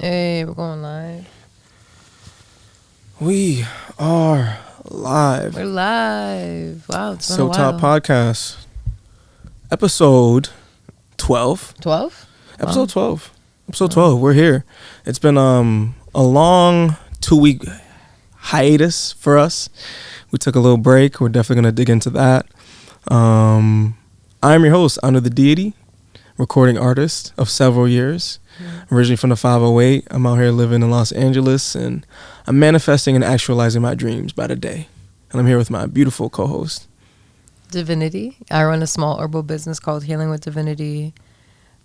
Hey, we're going live. We are live. We're live. Wow, it's been So a while. Top Podcast, episode 12. 12? Episode 12. Episode 12. We're here. It's been a long 2-week hiatus for us. We took a little break. We're definitely gonna dig into that. I'm your host, Under the DEITY, recording artist of several years. Originally from the 508. I'm out here living in Los Angeles, and I'm manifesting and actualizing my dreams by the day. And I'm here with my beautiful co-host, Divinity. I run a small herbal business called Healing with Divinity.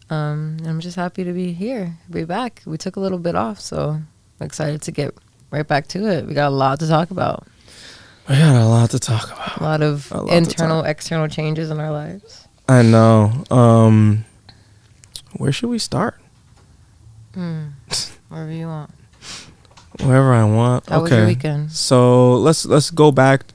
I'm just happy to be here, be back. We took a little bit off, so I'm excited to get right back to it. We got a lot to talk about. We got a lot to talk about. A lot of internal, external changes in our lives. I know. Where should we start? Wherever you want. Wherever I want. How was your weekend? So let's go back.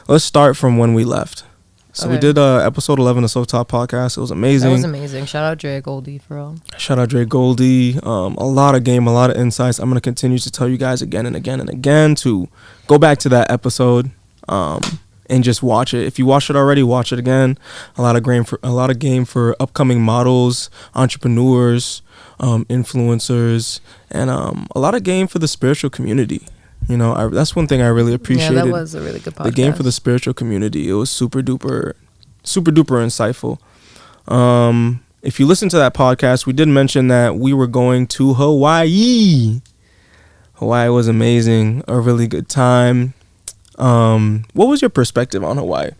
Let's start from when we left. So we did episode 11 of So Top Podcast. It was amazing. That was amazing. Shout out Dre Goldie for real. Shout out Dre Goldie. A lot of game, a lot of insights. I'm going to continue to tell you guys again and again and again to go back to that episode and just watch it. If you watched it already, watch it again. A lot of game for upcoming models, entrepreneurs, influencers, and a lot of game for the spiritual community. You know, that's one thing I really appreciated. Yeah, that was a really good podcast. The game for the spiritual community. It was super duper insightful. If you listen to that podcast, we did mention that we were going to Hawaii. Hawaii was amazing. A really good time. What was your perspective on Hawaii?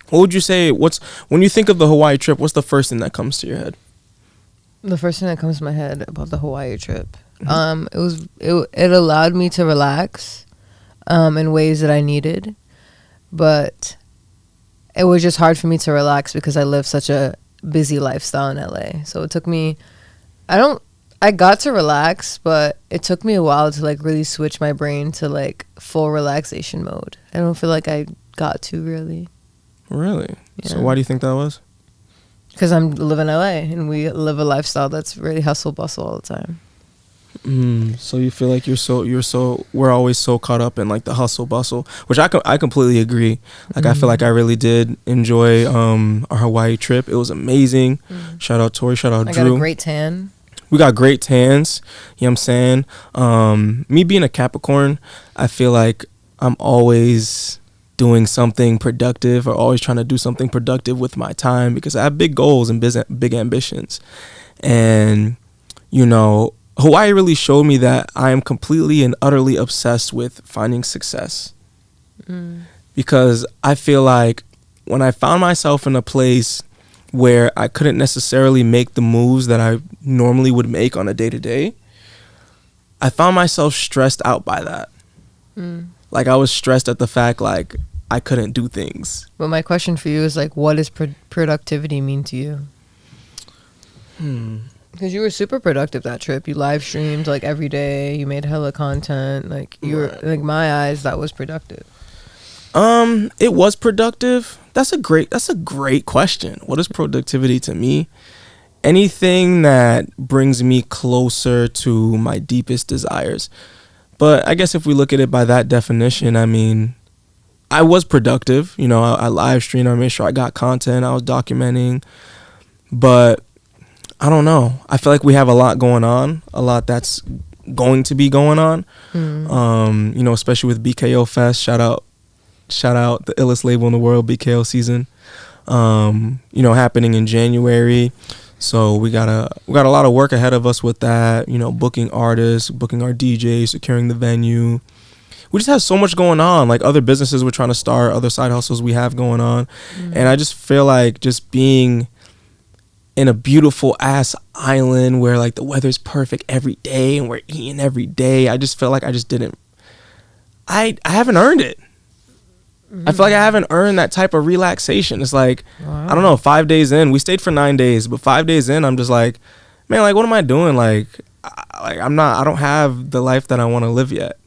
What would you say? When you think of the Hawaii trip, what's the first thing that comes to your head? The first thing that comes to my head about the Hawaii trip, it allowed me to relax, in ways that I needed, but it was just hard for me to relax because I live such a busy lifestyle in LA. So it took me, I got to relax, but it took me a while to like really switch my brain to like full relaxation mode. I don't feel like I got to really. Really? Yeah. So why do you think that was? Because I'm live in LA and we live a lifestyle that's really hustle bustle all the time. So you feel like we're always so caught up in like the hustle bustle, which I completely agree. Like I feel like I really did enjoy our Hawaii trip. It was amazing. Shout out Tori, shout out Drew. I got a great tan. We got great tans. You know what I'm saying? Me being a Capricorn, I feel like I'm always doing something productive or always trying to do something productive with my time because I have big goals and big ambitions. And, you know, Hawaii really showed me that I am completely and utterly obsessed with finding success. Because I feel like when I found myself in a place where I couldn't necessarily make the moves that I normally would make on a day-to-day, I found myself stressed out by that. Like I was stressed at the fact like I couldn't do things. But my question for you is like, what does productivity mean to you? Because you were super productive that trip. You live streamed like every day. You made hella content. Like you were, like my eyes, that was productive. It was productive. That's a great question. What is productivity to me? Anything that brings me closer to my deepest desires. But I guess if we look at it by that definition, I mean, I was productive. You know, I live streamed. I made sure I got content. I was documenting. But I don't know. I feel like we have a lot going on. A lot that's going to be going on. You know, especially with BKO Fest. Shout out the illest label in the world, BKOSEASON. You know, happening in January. So we got a lot of work ahead of us with that. You know, booking artists, booking our DJs, securing the venue. We just have so much going on, like other businesses we're trying to start, other side hustles we have going on. And I just feel like just being in a beautiful ass island where like the weather's perfect every day and we're eating every day, I just feel like I haven't earned it. I feel like I haven't earned that type of relaxation. It's like, I don't know, 5 days in, we stayed for 9 days, but 5 days in, I'm just like, man, like, what am I doing? I don't have the life that I want to live yet.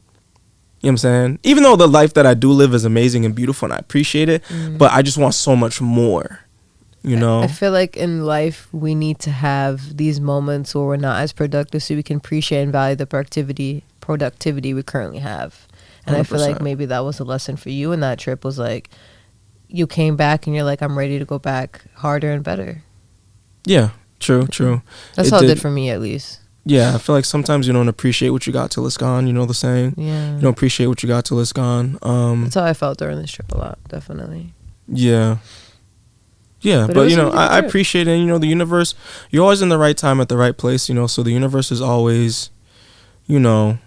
You know what I'm saying? Even though the life that I do live is amazing and beautiful and I appreciate it, but I just want so much more. you know. I feel like in life we need to have these moments where we're not as productive so we can appreciate and value the productivity we currently have. And 100%. I feel like maybe that was a lesson for you in that trip, was like you came back and you're like, I'm ready to go back harder and better. Yeah, true. That's how it did for me, at least. Yeah, I feel like sometimes you don't appreciate what you got till it's gone. You know the saying? Yeah. You don't appreciate what you got till it's gone. That's how I felt during this trip a lot, definitely. Yeah. Yeah, but you know, I appreciate it. You know, the universe, you're always in the right time at the right place, you know, so the universe is always, you know,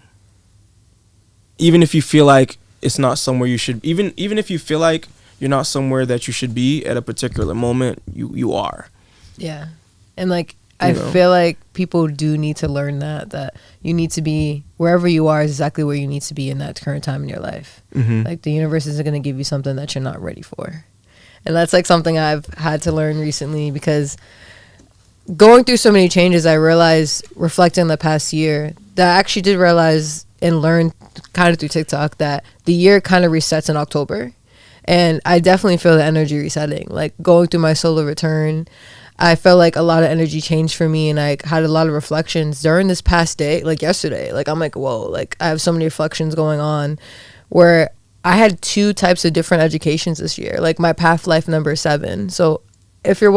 even if you feel like it's not somewhere you should, even if you feel like you're not somewhere that you should be at a particular moment, you are. Yeah. And like, I feel like people do need to learn that you need to be wherever you are is exactly where you need to be in that current time in your life. Mm-hmm. Like the universe isn't going to give you something that you're not ready for. And that's like something I've had to learn recently, because going through so many changes, I realized, reflecting the past year, that I actually did realize and learn kind of through TikTok that the year kind of resets in October. And I definitely feel the energy resetting. Like going through my solar return, I felt like a lot of energy changed for me, and I had a lot of reflections during this past day, like yesterday. Like I'm like, whoa, like I have so many reflections going on, where I had 2 types of different educations this year. Like my path life number is 7. So if you're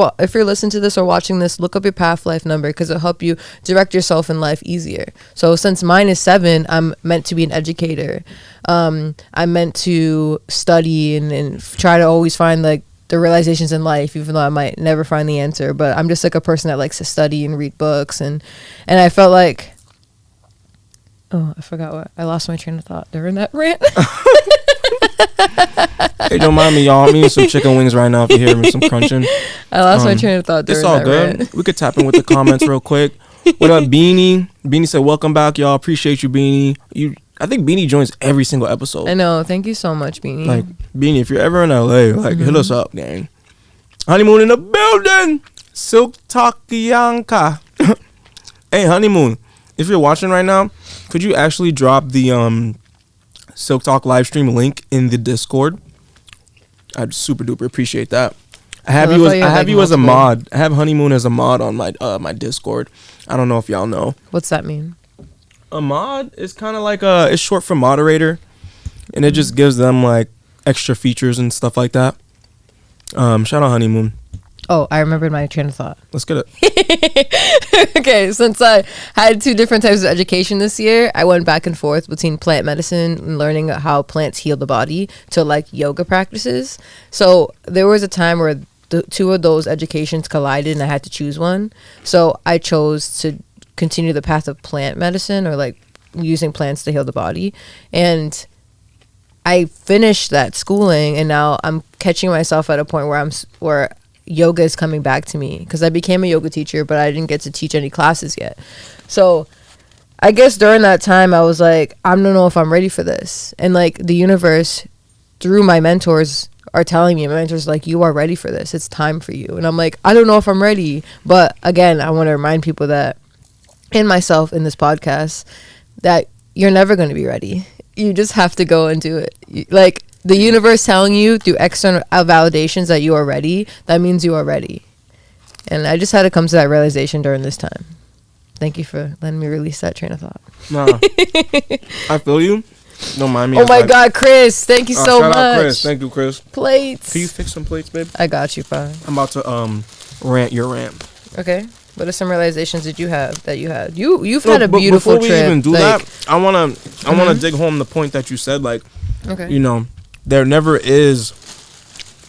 listening to this or watching this, look up your path life number, because it'll help you direct yourself in life easier. So since mine is 7, I'm meant to be an educator. I'm meant to study and try to always find like the realizations in life, even though I might never find the answer. But I'm just like a person that likes to study and read books, and I felt like, oh, I forgot what I lost my train of thought during that rant. Hey, don't mind me, y'all. I'm eating some chicken wings right now. If you hear me, some crunching. I lost my train of thought during that rant. It's all good. We could tap in with the comments real quick. What up, Beanie? Beanie said, "Welcome back, y'all. Appreciate you, Beanie. I think Beanie joins every single episode. I know. Thank you so much, Beanie. Like, Beanie, if you're ever in LA, like, hit us up, gang. Honeymoon in the building. Silk Takiyanka. Hey, Honeymoon, if you're watching right now, could you actually drop the Silk Talk live stream link in the Discord? I'd super duper appreciate that. I have you as a mod. I have Honeymoon as a mod on my my Discord. I don't know if y'all know. What's that mean? A mod is kind of like it's short for moderator, and it just gives them like extra features and stuff like that. Shout out Honeymoon. Oh, I remembered my train of thought. Let's get it. Okay, since I had 2 different types of education this year, I went back and forth between plant medicine and learning how plants heal the body to like yoga practices. So there was a time where the 2 of those educations collided and I had to choose one. So I chose to continue the path of plant medicine, or like using plants to heal the body. And I finished that schooling, and now I'm catching myself at a point where yoga is coming back to me, because I became a yoga teacher, but I didn't get to teach any classes yet. So I guess during that time I was like, I don't know if I'm ready for this. And like the universe through my mentors are telling me, my mentors like, you are ready for this. It's time for you. And I'm like, I don't know if I'm ready. But again, I want to remind people that, and myself in this podcast, that you're never going to be ready. You just have to go and do it. Like the universe telling you through external validations that you are ready, that means you are ready. And I just had to come to that realization during this time. Thank you for letting me release that train of thought. Nah, I feel you. Don't mind me. Oh my God, Chris. Thank you so much. Shout out Chris. Thank you, Chris. Plates. Can you fix some plates, babe? I got you, fine. I'm about to rant your rant. Okay. What are some realizations that you have that you had? You've had a beautiful trip. Before we even do that, I wanna dig home the point that you said. Like, okay, you know, there never is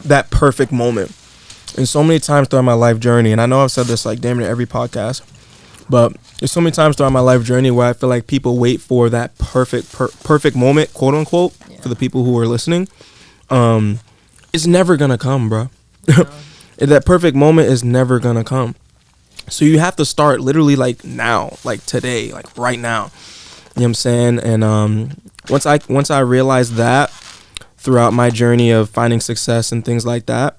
that perfect moment. And so many times throughout my life journey, and I know I've said this like damn near every podcast, but there's so many times throughout my life journey where I feel like people wait for that perfect moment, quote unquote, for the people who are listening. It's never gonna come, bro. No. That perfect moment is never gonna come. So you have to start literally like now, like today, like right now. You know what I'm saying? And once I realized that throughout my journey of finding success and things like that,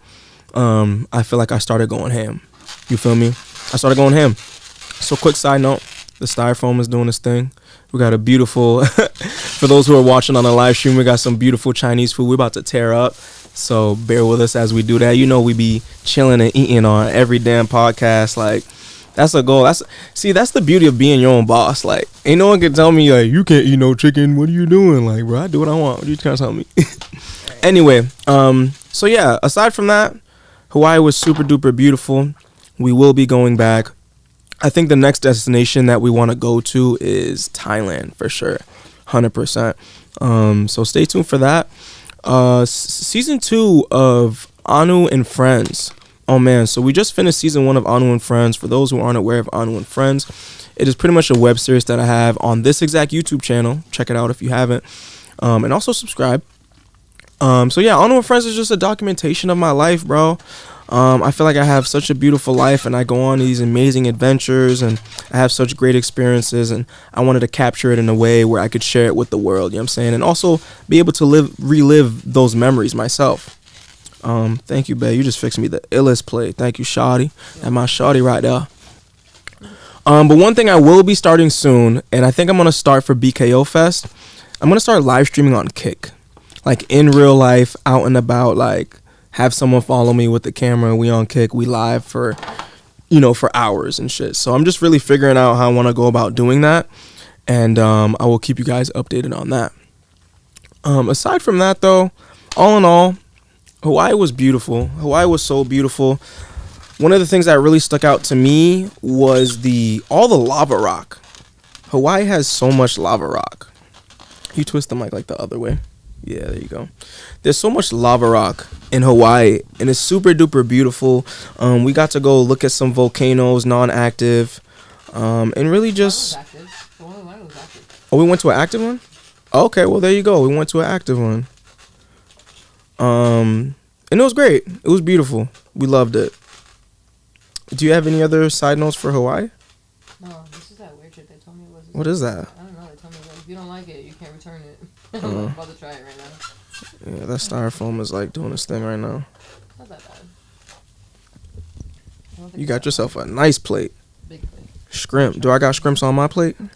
I feel like I started going ham. You feel me? I started going ham. So quick side note, the styrofoam is doing its thing. We got a beautiful, for those who are watching on the live stream, we got some beautiful Chinese food we're about to tear up. So bear with us as we do that. You know, we be chilling and eating on every damn podcast. Like, that's a goal. That's the beauty of being your own boss. Like, ain't no one can tell me, like, you can't eat no chicken. What are you doing? Like, bro, I do what I want. What are you trying to tell me? Anyway, so yeah, aside from that, Hawaii was super duper beautiful. We will be going back. I think the next destination that we want to go to is Thailand for sure. 100%. So stay tuned for that. Season 2 of Anu and Friends. Oh man, so we just finished season 1 of Anu and Friends. For those who aren't aware of Anu and Friends, it is pretty much a web series that I have on this exact YouTube channel. Check it out if you haven't. And also subscribe. So yeah, Anu and Friends is just a documentation of my life, bro. I feel like I have such a beautiful life, and I go on these amazing adventures, and I have such great experiences, and I wanted to capture it in a way where I could share it with the world, you know what I'm saying? And also be able to relive those memories myself. Thank you, babe. You just fixed me the illest plate. Thank you, shawty. And my shawty right there. But one thing I will be starting soon, and I think I'm going to start for BKO Fest, I'm going to start live streaming on Kick. Like, in real life, out and about, like, have someone follow me with the camera. We on Kick. We live for, for hours and shit. So I'm just really figuring out how I want to go about doing that. And I will keep you guys updated on that. Aside from that, though, all in all, Hawaii was beautiful. Hawaii was so beautiful. One of the things that really stuck out to me was all the lava rock. Hawaii has so much lava rock. You twist the mic like the other way. Yeah, there you go. There's so much lava rock in Hawaii, and it's super duper beautiful. We got to go look at some volcanoes, non-active, and really just. Oh, we went to an active one? Okay, well there you go. We went to an active one. And it was great. It was beautiful. We loved it. Do you have any other side notes for Hawaii? No, this is that weird shit they told me it was. What is that? I don't know. They told me, like, if you don't like it, you can't return it. I'm about to try it right now. Yeah, that styrofoam is like doing its thing right now. Not that bad. You got yourself a nice plate. Big plate. Shrimp. Do I got shrimps on my plate? I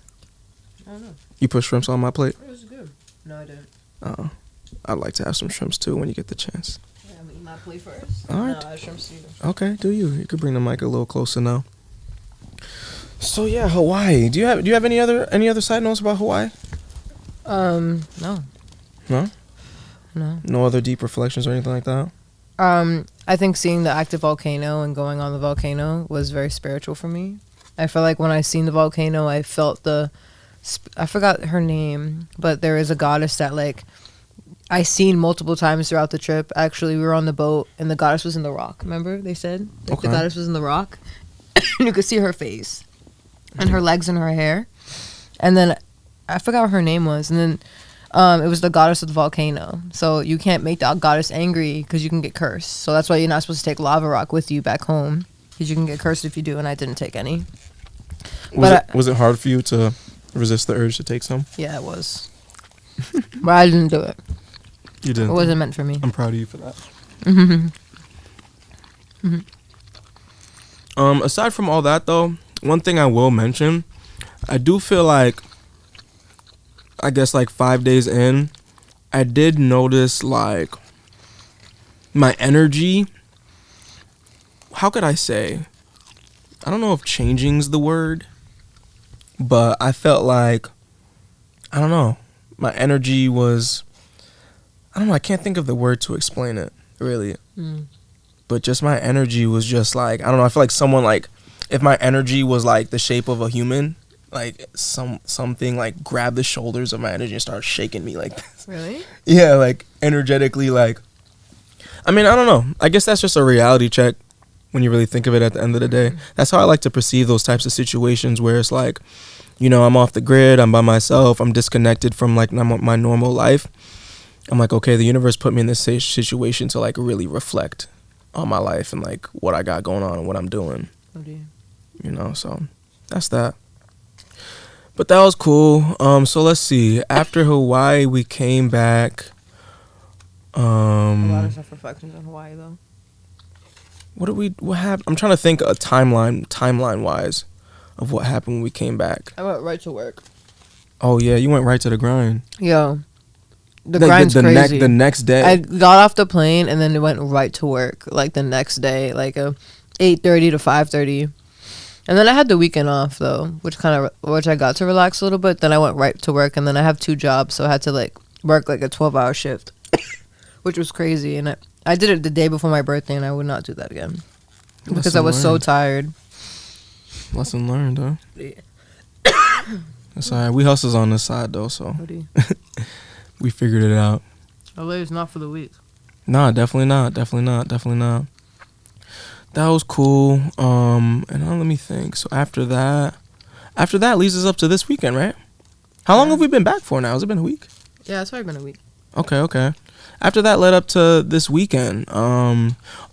don't know. You put shrimps on my plate? It was good. No, I didn't. Oh, I'd like to have some shrimps too when you get the chance. Yeah, I'm gonna eat my plate first. All right. No, I shrimps too. Okay, do you? You could bring the mic a little closer now. So yeah, Hawaii. Do you have any other side notes about Hawaii? No. No? No. No other deep reflections or anything like that? I think seeing the active volcano and going on the volcano was very spiritual for me. I feel like when I seen the volcano, I felt I forgot her name, but there is a goddess that, like, I seen multiple times throughout the trip. Actually, we were on the boat, and the goddess was in the rock. Remember? They said? Like, okay. The goddess was in the rock. And you could see her face and her legs and her hair. And then I forgot what her name was. And then it was the goddess of the volcano. So you can't make the goddess angry because you can get cursed. So that's why you're not supposed to take lava rock with you back home, because you can get cursed if you do, and I didn't take any. Was it hard for you to resist the urge to take some? Yeah, it was. But I didn't do it. You didn't? It wasn't meant for me. I'm proud of you for that. Aside from all that, though, one thing I will mention, I do feel like, I guess like 5 days in, I did notice like my energy. How could I say? I don't know if changing's the word, but I felt like, I don't know, my energy was, I don't know, I can't think of the word to explain it, really. But just my energy was just like, I don't know, I feel like someone, like, if my energy was like the shape of a human, like something like grabbed the shoulders of my energy and started shaking me like this. Really? Yeah, like energetically, like, I mean, I don't know. I guess that's just a reality check when you really think of it at the end of the day. That's how I like to perceive those types of situations where it's like, you know, I'm off the grid, I'm by myself, I'm disconnected from like my normal life. I'm like, okay, the universe put me in this situation to like really reflect on my life and like what I got going on and what I'm doing. Oh dear. You know, so that's that. But that was cool. So let's see. After Hawaii, we came back. A lot of self-reflections on Hawaii, though. What happened? I'm trying to think a timeline wise of what happened when we came back. I went right to work. Oh yeah, you went right to the grind. Yo, The grind's crazy. The next day. I got off the plane and then it went right to work. Like the next day, like 8:30 to 5:30. And then I had the weekend off though, which I got to relax a little bit. Then I went right to work, and then I have 2 jobs, so I had to like work like a 12-hour shift, which was crazy. And I did it the day before my birthday, and I would not do that again because I was so tired. Lesson learned, huh? Yeah. That's all right. We hustles on this side though, so we figured it out. LA is not for the weak. Nah, definitely not. That was cool. And now let me think. So after that leads us up to this weekend, right? How long have we been back for now? Has it been a week? Yeah, it's probably been a week. Okay. After that led up to this weekend.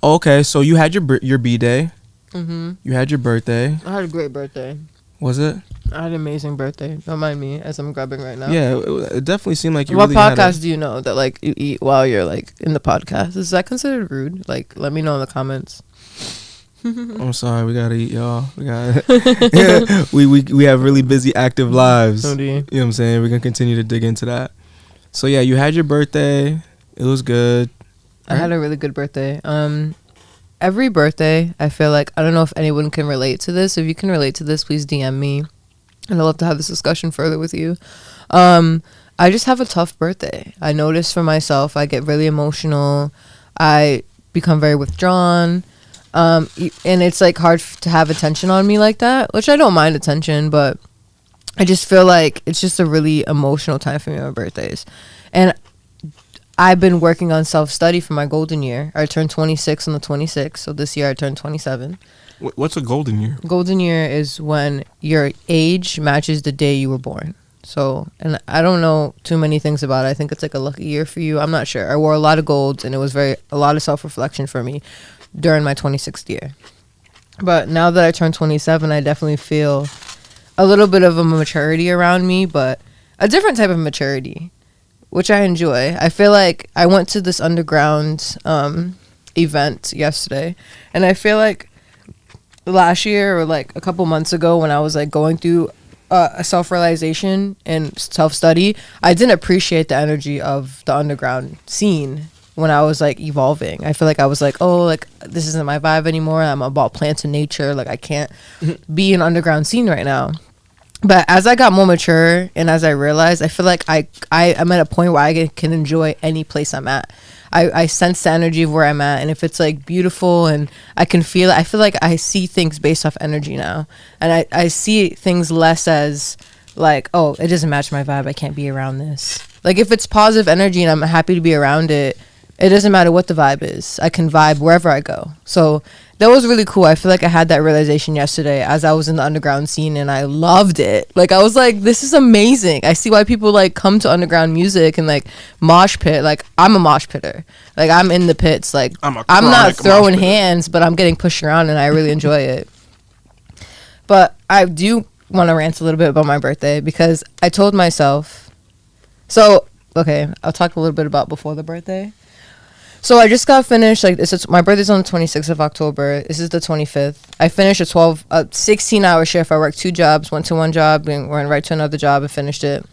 Okay, so you had your B-day. Mm-hmm. You had your birthday. I had a great birthday. Was it? I had an amazing birthday. Don't mind me as I'm grabbing right now. Yeah, it definitely seemed like you What really had podcast do you know that like you eat while you're like in the podcast? Is that considered rude? Like, let me know in the comments. I'm sorry, we gotta eat, y'all. We have really busy, active lives. So do you. You know what I'm saying? We're gonna continue to dig into that. So yeah, you had your birthday. It was good. I had a really good birthday. Every birthday, I feel like, I don't know if anyone can relate to this. If you can relate to this, please DM me, and I'd love to have this discussion further with you. I just have a tough birthday. I notice for myself, I get really emotional. I become very withdrawn. And it's like hard to have attention on me like that, which I don't mind attention, but I just feel like it's just a really emotional time for me on my birthdays. And I've been working on self-study for my golden year. I turned 26 on the 26th, so this year I turned 27. What's a golden year? Golden year is when your age matches the day you were born. So, and I don't know too many things about it. I think it's like a lucky year for you. I'm not sure. I wore a lot of golds, and it was a lot of self-reflection for me during my 26th year. But now that I turned 27, I definitely feel a little bit of a maturity around me, but a different type of maturity, which I enjoy. I feel like I went to this underground event yesterday, and I feel like last year or like a couple months ago when I was like going through a self-realization and self-study, I didn't appreciate the energy of the underground scene when I was like evolving. I feel like I was like, oh, like this isn't my vibe anymore. I'm about plants and nature. Like I can't be an underground scene right now. But as I got more mature and as I realized, I feel like I'm at a point where I can enjoy any place I'm at. I sense the energy of where I'm at, and if it's like beautiful and I can feel it, I feel like I see things based off energy now. And I see things less as like, oh, it doesn't match my vibe, I can't be around this. Like if it's positive energy and I'm happy to be around it, it doesn't matter what the vibe is. I can vibe wherever I go. So that was really cool. I feel like I had that realization yesterday as I was in the underground scene, and I loved it. Like I was like, this is amazing. I see why people like come to underground music and like mosh pit. Like I'm a mosh pitter. Like I'm in the pits. Like I'm not throwing hands, but I'm getting pushed around, and I really enjoy it. But I do want to rant a little bit about my birthday because I told myself. So okay, I'll talk a little bit about before the birthday. So I just got finished, like, my birthday's on the 26th of October. This is the 25th. I finished a 16-hour shift. I worked 2 jobs, went to one job, and went right to another job and finished it.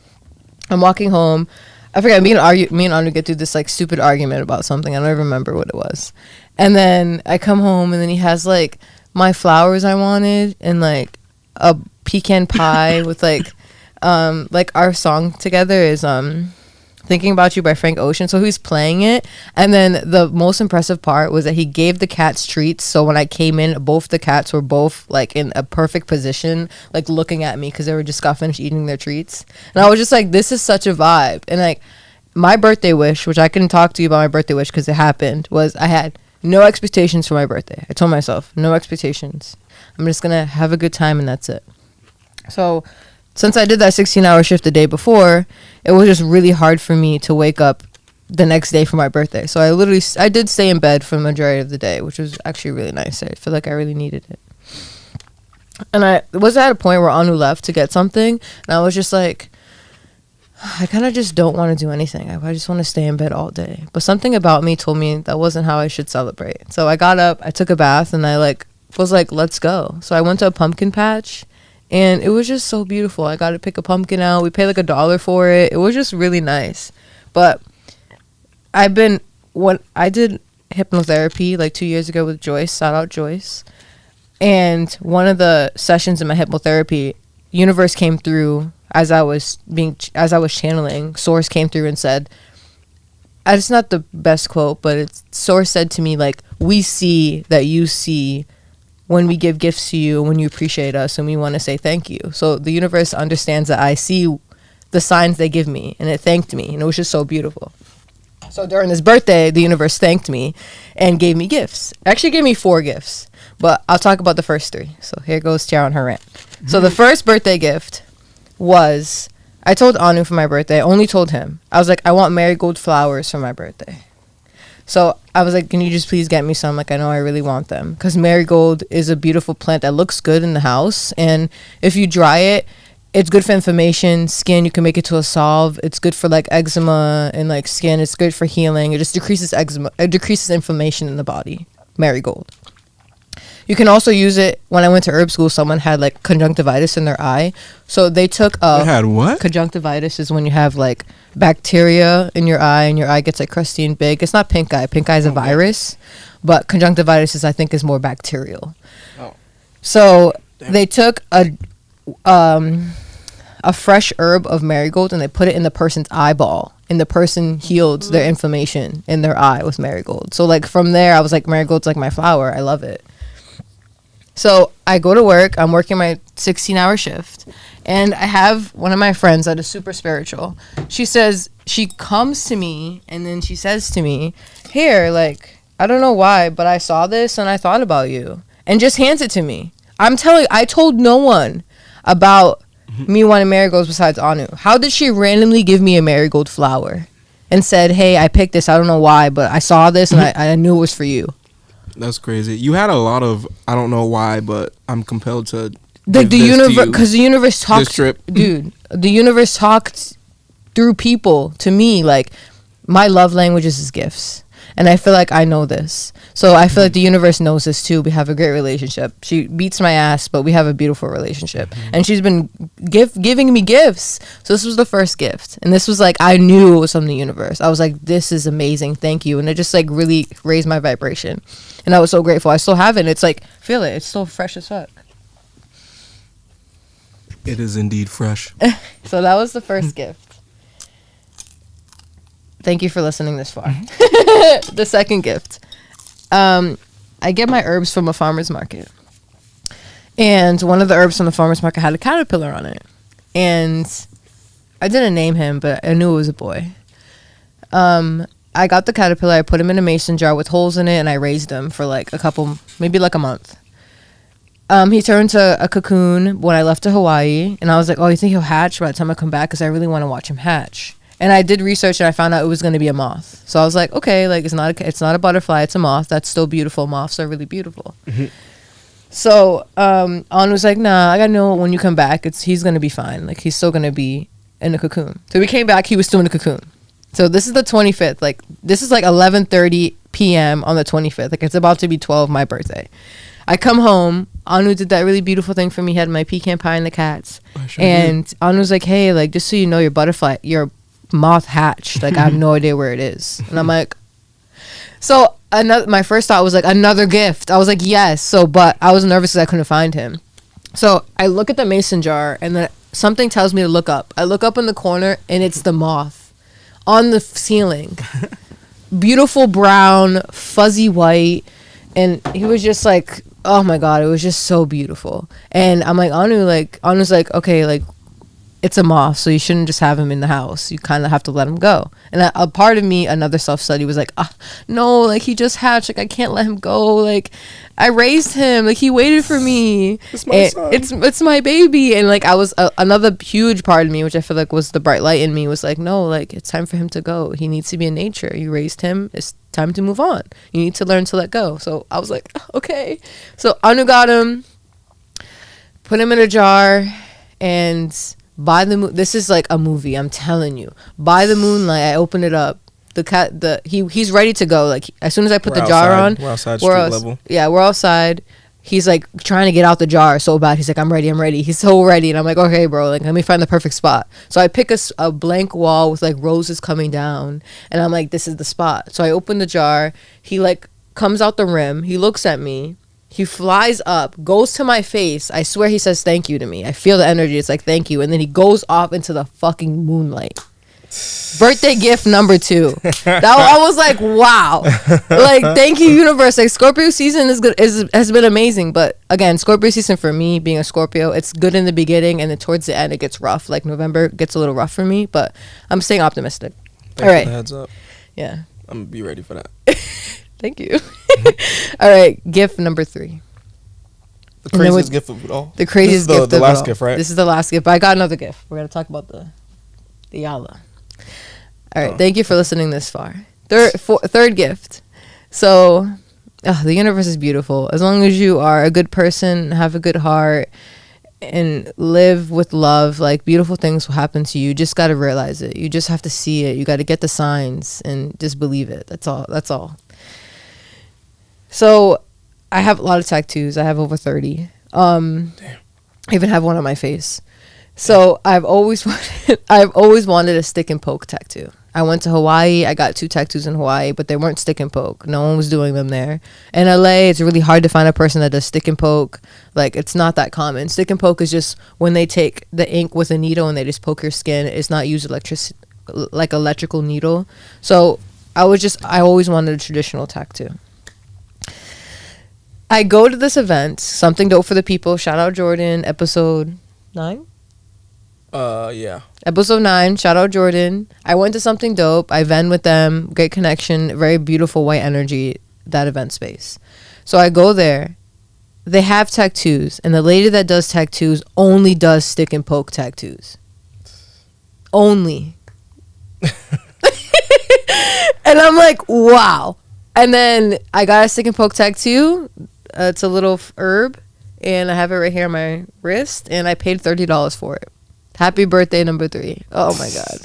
I'm walking home. I forget, me and Anu get through this, like, stupid argument about something. I don't even remember what it was. And then I come home, and then he has, like, my flowers I wanted and, like, a pecan pie with, like, our song together is, Thinking About You by Frank Ocean. So he was playing it, and then the most impressive part was that he gave the cats treats. So when I came in, both the cats were both like in a perfect position, like looking at me because they were just got finished eating their treats. And I was just like, this is such a vibe. And like my birthday wish, which I couldn't talk to you about my birthday wish because it happened, was I had no expectations for my birthday. I told myself no expectations. I'm just gonna have a good time, and that's it. So since I did that 16-hour shift the day before, it was just really hard for me to wake up the next day for my birthday. So I did stay in bed for the majority of the day, which was actually really nice. I feel like I really needed it. And I was at a point where Anu left to get something, and I was just like, I kind of just don't want to do anything. I just want to stay in bed all day. But something about me told me that wasn't how I should celebrate. So I got up, I took a bath, and I was like, let's go. So I went to a pumpkin patch. And it was just so beautiful. I got to pick a pumpkin out. We paid like $1 for it. It was just really nice. But when I did hypnotherapy like 2 years ago with Joyce, shout out Joyce. And one of the sessions in my hypnotherapy, universe came through as I was channeling. Source came through and said, it's not the best quote, but Source said to me, like, we see that you see when we give gifts to you, when you appreciate us, and we want to say thank you. So the universe understands that I see the signs they give me, and it thanked me, and it was just so beautiful. So during this birthday, the universe thanked me and gave me gifts. Actually gave me 4 gifts, but I'll talk about the first 3. So here goes Tiara on her rant. So the first birthday gift was, I told Anu for my birthday, I only told him. I was like, I want marigold flowers for my birthday. So I was like, can you just please get me some? Like, I know I really want them. Because marigold is a beautiful plant that looks good in the house. And if you dry it, it's good for inflammation, skin. You can make it to a salve. It's good for, like, eczema and, like, skin. It's good for healing. It just decreases eczema. It decreases inflammation in the body. Marigold. You can also use it. When I went to herb school, someone had, like, conjunctivitis in their eye. So they took They had what? Conjunctivitis is when you have, like, bacteria in your eye and your eye gets, like, crusty and big. It's not pink eye. Pink eye is a virus. But conjunctivitis is, I think, is more bacterial. Oh. So they took a fresh herb of marigold and they put it in the person's eyeball. And the person healed their inflammation in their eye with marigold. So, like, from there, I was like, marigold's like my flower. I love it. So I go to work. I'm working my 16-hour shift. And I have one of my friends that is super spiritual. She comes to me and then she says to me, here, like, I don't know why, but I saw this and I thought about you. And just hands it to me. I'm telling you, I told no one about me wanting marigolds besides Anu. How did she randomly give me a marigold flower and said, hey, I picked this. I don't know why, but I saw this and I knew it was for you. That's crazy. You had a lot of, I don't know why, but I'm compelled to. Like the universe, because the universe talks, dude. The universe talked through people to me. Like, my love languages is gifts, and I feel like I know this. So I feel like the universe knows this too. We have a great relationship. She beats my ass, but we have a beautiful relationship, and she's been giving me gifts. So this was the first gift, and this was like, I knew it was from the universe. I was like, this is amazing, thank you, and it just like really raised my vibration, and I was so grateful. I still have it. And it's like, feel it. It's still fresh as fuck. It is indeed fresh. So that was the first gift. Thank you for listening this far. The second gift. I get my herbs from a farmer's market. And one of the herbs from the farmer's market had a caterpillar on it. And I didn't name him, but I knew it was a boy. I got the caterpillar. I put him in a mason jar with holes in it, and I raised him for like maybe like a month. He turned to a cocoon when I left to Hawaii, and I was like, oh, you think he'll hatch by the time I come back? Because I really want to watch him hatch. And I did research, and I found out it was going to be a moth. So I was like, okay, like it's not a butterfly, it's a moth. That's still beautiful. Moths are really beautiful. Mm-hmm. So An was like, nah, I gotta know when you come back, he's going to be fine. Like, he's still going to be in a cocoon. So we came back, he was still in a cocoon. So this is the 25th. Like, this is like 11:30 p.m. on the 25th. Like, it's about to be 12, my birthday. I come home. Anu did that really beautiful thing for me. He had my pecan pie and the cats. And Anu was like, hey, like, just so you know, your moth hatched. Like, I have no idea where it is. And I'm like, so my first thought was like, another gift. I was like, yes. So, but I was nervous because I couldn't find him. So I look at the mason jar, and then something tells me to look up. I look up in the corner, and it's the moth on the ceiling. Beautiful brown, fuzzy white. And he was just like, oh my God, it was just so beautiful. And I'm like, Anu's like, okay, like, it's a moth, so you shouldn't just have him in the house. You kind of have to let him go. And a part of me, another self-study, was like, no, like, he just hatched. Like, I can't let him go. Like, I raised him. Like, he waited for me. It's my son. It's my baby. And, like, I was, another huge part of me, which I feel like was the bright light in me, was like, no, like, it's time for him to go. He needs to be in nature. You raised him. It's time to move on. You need to learn to let go. So I was like, okay. So Anu got him, put him in a jar, and by the moon, this is like a movie, I'm telling you. By the moonlight, I open it up. He's ready to go. Like, as soon as I put the jar on, we're outside street level. Yeah, we're outside. he's like trying to get out the jar so bad. He's like, I'm ready. He's so ready. And I'm like, okay, bro, like, let me find the perfect spot. So I pick a blank wall with like roses coming down. And I'm like, this is the spot. So I open the jar. He like comes out the rim. He looks at me. He flies up, goes to my face. I swear he says thank you to me. I feel the energy. It's like, thank you. And then he goes off into the fucking moonlight. Birthday gift number 2. That I was like, wow. Like, thank you, universe. Like, Scorpio season has been amazing. But again, Scorpio season for me, being a Scorpio, it's good in the beginning, and then towards the end it gets rough. Like, November gets a little rough for me, but I'm staying optimistic. Thanks all right, for the heads up. Yeah, I'm gonna be ready for that. thank you. All right, gift number 3. The craziest gift of it all. The craziest gift the of last it all. gift, right? This is the last gift, but I got another gift. We're gonna talk about the Yala. All right, thank you for listening this far. Third gift. So, the universe is beautiful. As long as you are a good person, have a good heart, and live with love, like, beautiful things will happen to you. You just got to realize it. You just have to see it. You got to get the signs and just believe it. That's all. So, I have a lot of tattoos. I have over 30. Damn. I even have one on my face. So I've always wanted a stick and poke tattoo. I went to Hawaii. I got 2 tattoos in Hawaii, but they weren't stick and poke. No one was doing them there. In LA, it's really hard to find a person that does stick and poke. Like, it's not that common. Stick and poke is just when they take the ink with a needle and they just poke your skin. It's not used electrical needle. So I always wanted a traditional tattoo. I go to this event, Something Dope for the People. Shout out Jordan, episode 9. Yeah. Episode 9, shout out Jordan. I went to Something Dope. I vend with them. Great connection. Very beautiful white energy, that event space. So I go there. They have tattoos. And the lady that does tattoos only does stick and poke tattoos. Only. And I'm like, wow. And then I got a stick and poke tattoo. It's a little herb. And I have it right here on my wrist. And I paid $30 for it. Happy birthday number 3. Oh my god.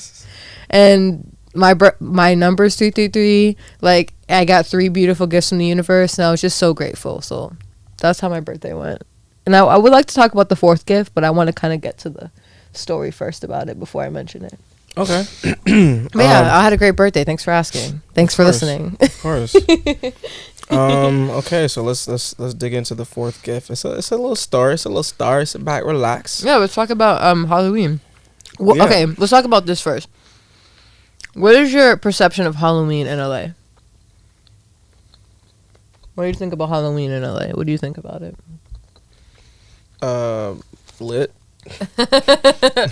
And my number's 333. Like, I got 3 beautiful gifts from the universe, and I was just so grateful. So that's how my birthday went. And I would like to talk about the 4th gift, but I want to kind of get to the story first about it before I mention it. Okay. But yeah, I had a great birthday. Thanks for asking. Thanks for listening. Of course. Okay, so let's dig into the 4th gift. It's a little story. Sit back, relax. Yeah, let's talk about Halloween. Well, Yeah. Okay, let's talk about this first. What is your perception of Halloween in LA? What do you think about Halloween in LA? What do you think about it? Lit.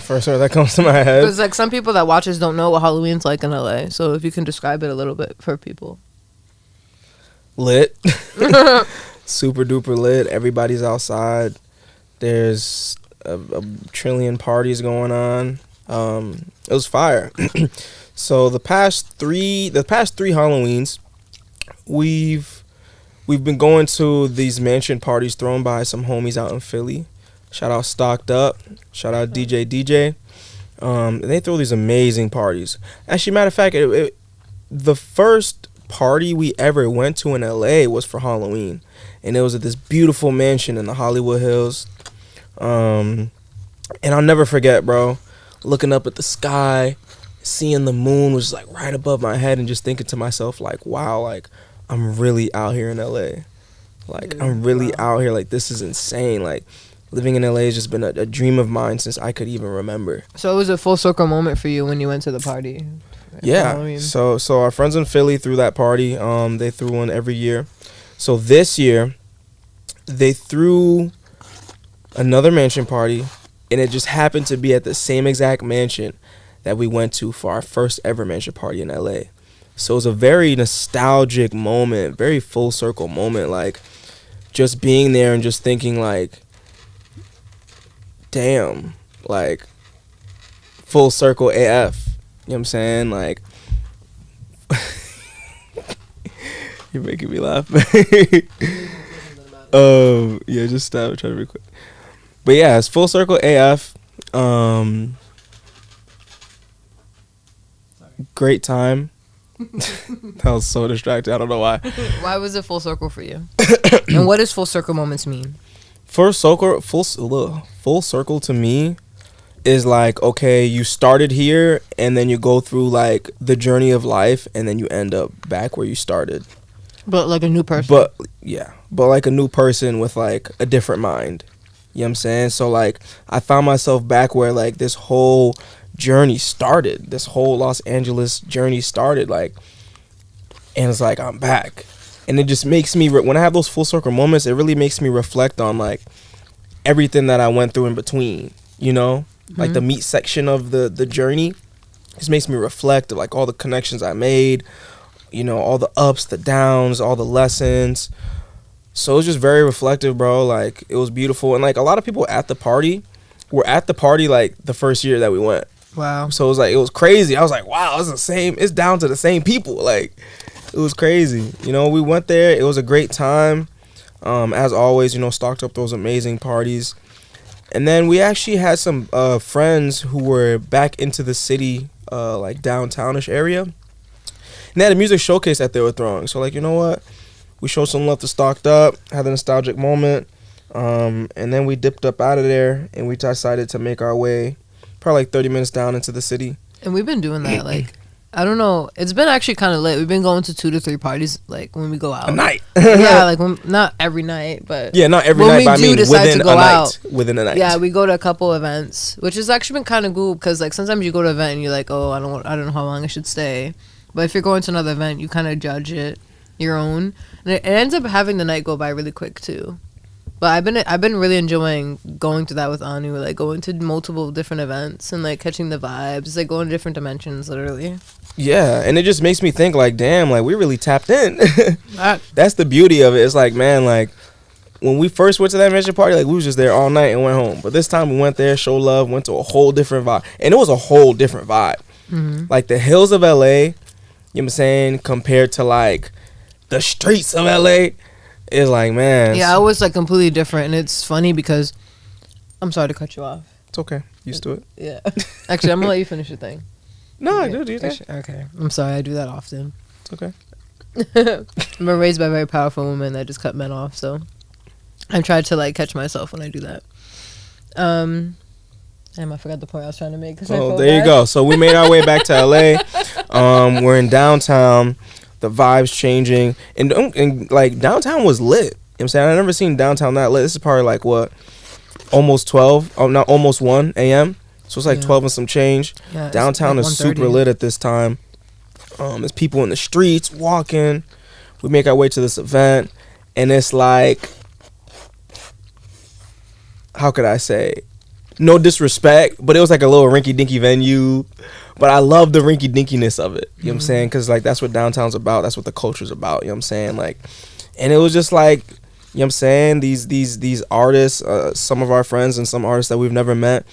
First word that comes to my head. Because like some people that watch us don't know what Halloween's like in LA. So if you can describe it a little bit for people. Lit. Super duper lit. Everybody's outside. There's a trillion parties going on. It was fire. So the past three Halloweens, we've been going to these mansion parties thrown by some homies out in Philly. Shout out Stocked Up. Shout out DJ. And they throw these amazing parties. Actually, matter of fact, the first party we ever went to in LA was for Halloween, and it was at this beautiful mansion in the Hollywood Hills. And I'll never forget, bro, looking up at the sky, seeing the moon was like right above my head, and just thinking to myself, like, wow, like, I'm really out here in LA. Like, I'm really out here. Like, this is insane. Like, living in LA has just been a dream of mine since I could even remember. So it was a full circle moment for you when you went to the party. Yeah. So our friends in Philly threw that party. They threw one every year. So this year, they threw another mansion party, and it just happened to be at the same exact mansion that we went to for our first ever mansion party in LA. So it was a very nostalgic moment, very full circle moment, like just being there and just thinking like, damn, like full circle AF. You know what I'm saying? Like, you're making me laugh. Yeah, just stop. Try to be quick. But yeah, it's full circle AF. Great time. That was so distracting. I don't know why. Why was it full circle for you? And what does full circle moments mean? Full circle to me is like, okay, you started here and then you go through like the journey of life and then you end up back where you started. But like a new person. But like a new person with like a different mind. You know what I'm saying? So like I found myself back where like this whole journey started. This whole Los Angeles journey started, like, and it's like I'm back. And it just makes me when I have those full circle moments, it really makes me reflect on like everything that I went through in between, you know? Like the meat section of the journey. Just makes me reflect of like all the connections I made, you know, all the ups, the downs, all the lessons. So it was just very reflective, bro. Like it was beautiful. And like a lot of people at the party were at the party like the first year that we went. Wow. So it was crazy. I was like, wow, it's down to the same people. Like it was crazy. You know, we went there. It was a great time. As always, you know, stocked up those amazing parties. And then we actually had some friends who were back into the city, like downtownish area. And they had a music showcase that they were throwing. So like, you know what? We showed some love to Stocked Up, had a nostalgic moment. And then we dipped up out of there and we decided to make our way probably like 30 minutes down into the city. And we've been doing that, like, I don't know. It's been actually kind of lit. We've been going to 2 to 3 parties, like, when we go out. A night. Yeah, like, not every night, but... Yeah, not every night, but I mean within a night. Within a night. Yeah, we go to a couple events, which has actually been kind of cool, because, like, sometimes you go to an event and you're like, oh, I don't know how long I should stay. But if you're going to another event, you kind of judge it your own. And it ends up having the night go by really quick, too. But I've been really enjoying going to that with Anu, like going to multiple different events and like catching the vibes, like going to different dimensions, literally. Yeah, and it just makes me think like, damn, like we really tapped in. That's the beauty of it. It's like, man, like when we first went to that mansion party, like we was just there all night and went home. But this time we went there, showed love, went to a whole different vibe, and it was a whole different vibe. Like the hills of LA, you know what I'm saying, compared to like the streets of LA. It's like, man. Yeah, it was like completely different. And it's funny because I'm sorry to cut you off. It's okay. Used to it. Yeah. Actually, I'm going to let you finish your thing. No, I do your thing. Okay. I'm sorry. I do that often. It's okay. I'm raised by a very powerful woman that just cut men off. So I tried to like catch myself when I do that. Damn, I forgot the point I was trying to make. Oh, there you go. So we made our way back to LA. We're in downtown. The vibes changing, and like downtown was lit. You know what I'm saying? I never seen downtown that lit. This is probably like what, almost 12, not almost 1 a.m. So it's like 12 and some change. Yeah, downtown like is super lit at this time. There's people in the streets walking. We make our way to this event, and it's like, how could I say? No disrespect, but it was like a little rinky-dinky venue. But I love the rinky-dinkiness of it. You know what I'm saying? Because, like, that's what downtown's about. That's what the culture's about. You know what I'm saying? Like, and it was just like, you know what I'm saying? These artists, some of our friends and some artists that we've never met,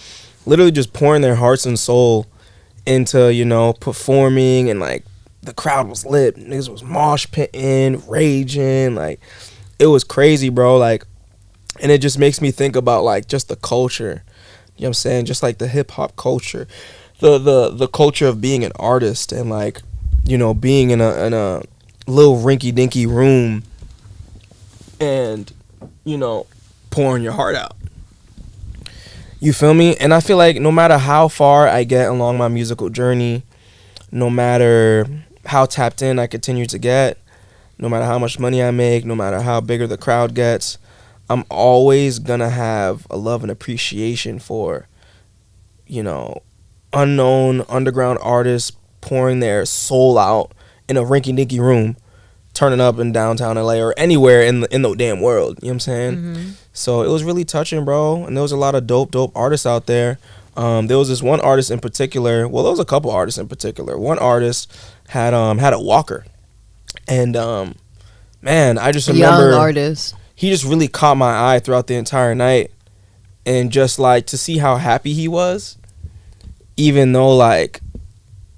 literally just pouring their hearts and soul into, you know, performing. And, like, the crowd was lit. Niggas was mosh pitting, raging. Like, it was crazy, bro. Like, and it just makes me think about, like, just the culture. You know what I'm saying? Just, like, the hip-hop culture. The culture of being an artist and like, you know, being in a little rinky dinky room and, you know, pouring your heart out. You feel me? And I feel like no matter how far I get along my musical journey, no matter how tapped in I continue to get, no matter how much money I make, no matter how bigger the crowd gets, I'm always gonna have a love and appreciation for, you know, unknown underground artists pouring their soul out in a rinky-dinky room, turning up in downtown LA or anywhere in the damn world. You know what I'm saying? So it was really touching, bro. And there was a lot of dope artists out there. There was this one artist in particular. Well, there was a couple artists in particular. One artist had a walker, and man, I just remember young artist. He just really caught my eye throughout the entire night, and just like to see how happy he was. Even though like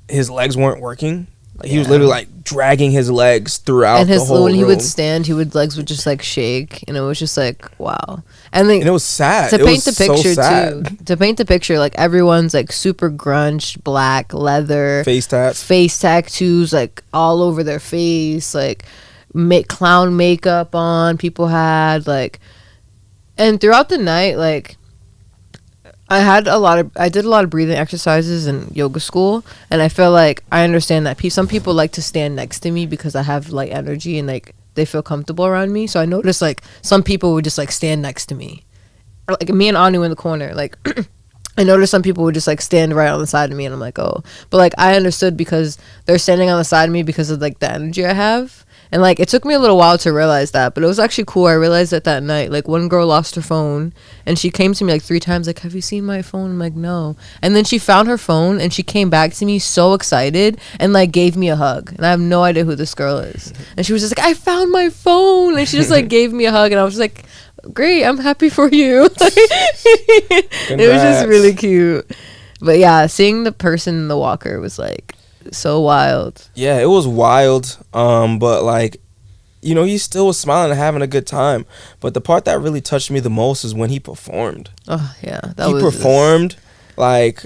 his legs weren't working, like he was literally like dragging his legs throughout and the whole when room. he would stand, legs would just like shake, and it was just like wow. And it was sad. To it paint was the picture so sad. too, to paint the picture, like everyone's like super grunge, black leather, face tattoos like all over their face, like clown makeup on. People had like, and throughout the night, like I did a lot of breathing exercises in yoga school, and I feel like I understand that some people like to stand next to me because I have like energy and like they feel comfortable around me. So I noticed like some people would just like stand next to me, or, like me and Anu in the corner. Like I noticed some people would just like stand right on the side of me, and I'm like, oh, but like I understood because they're standing on the side of me because of like the energy I have. And like it took me a little while to realize that, but it was actually cool. I realized that night, like one girl lost her phone, and she came to me like 3 times, like, have you seen my phone? I'm like, no. And then she found her phone, and she came back to me so excited and like gave me a hug. And I have no idea who this girl is. And she was just like, I found my phone, and she just like gave me a hug, and I was just like, great, I'm happy for you. It was just really cute. But yeah, seeing the person in the walker was like so wild. Yeah, it was wild. But like, you know, he still was smiling and having a good time. But the part that really touched me the most is when he performed. Oh yeah, he performed like.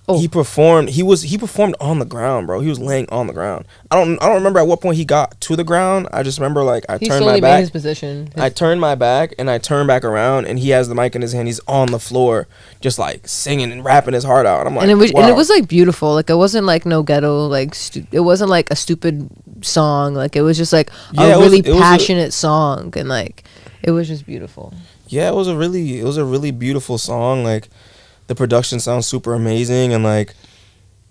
Oh. He performed. He performed on the ground, bro. He was laying on the ground. I don't remember at what point he got to the ground. I just remember like I turned my back. Made his position. I turned my back and I turned back around, and he has the mic in his hand. He's on the floor, just like singing and rapping his heart out. And I'm like, wow. And it was like beautiful. Like it wasn't like no ghetto. Like it wasn't like a stupid song. Like it was just like a really passionate song, and like it was just beautiful. Yeah, it was a really beautiful song. Like. The production sounds super amazing, and like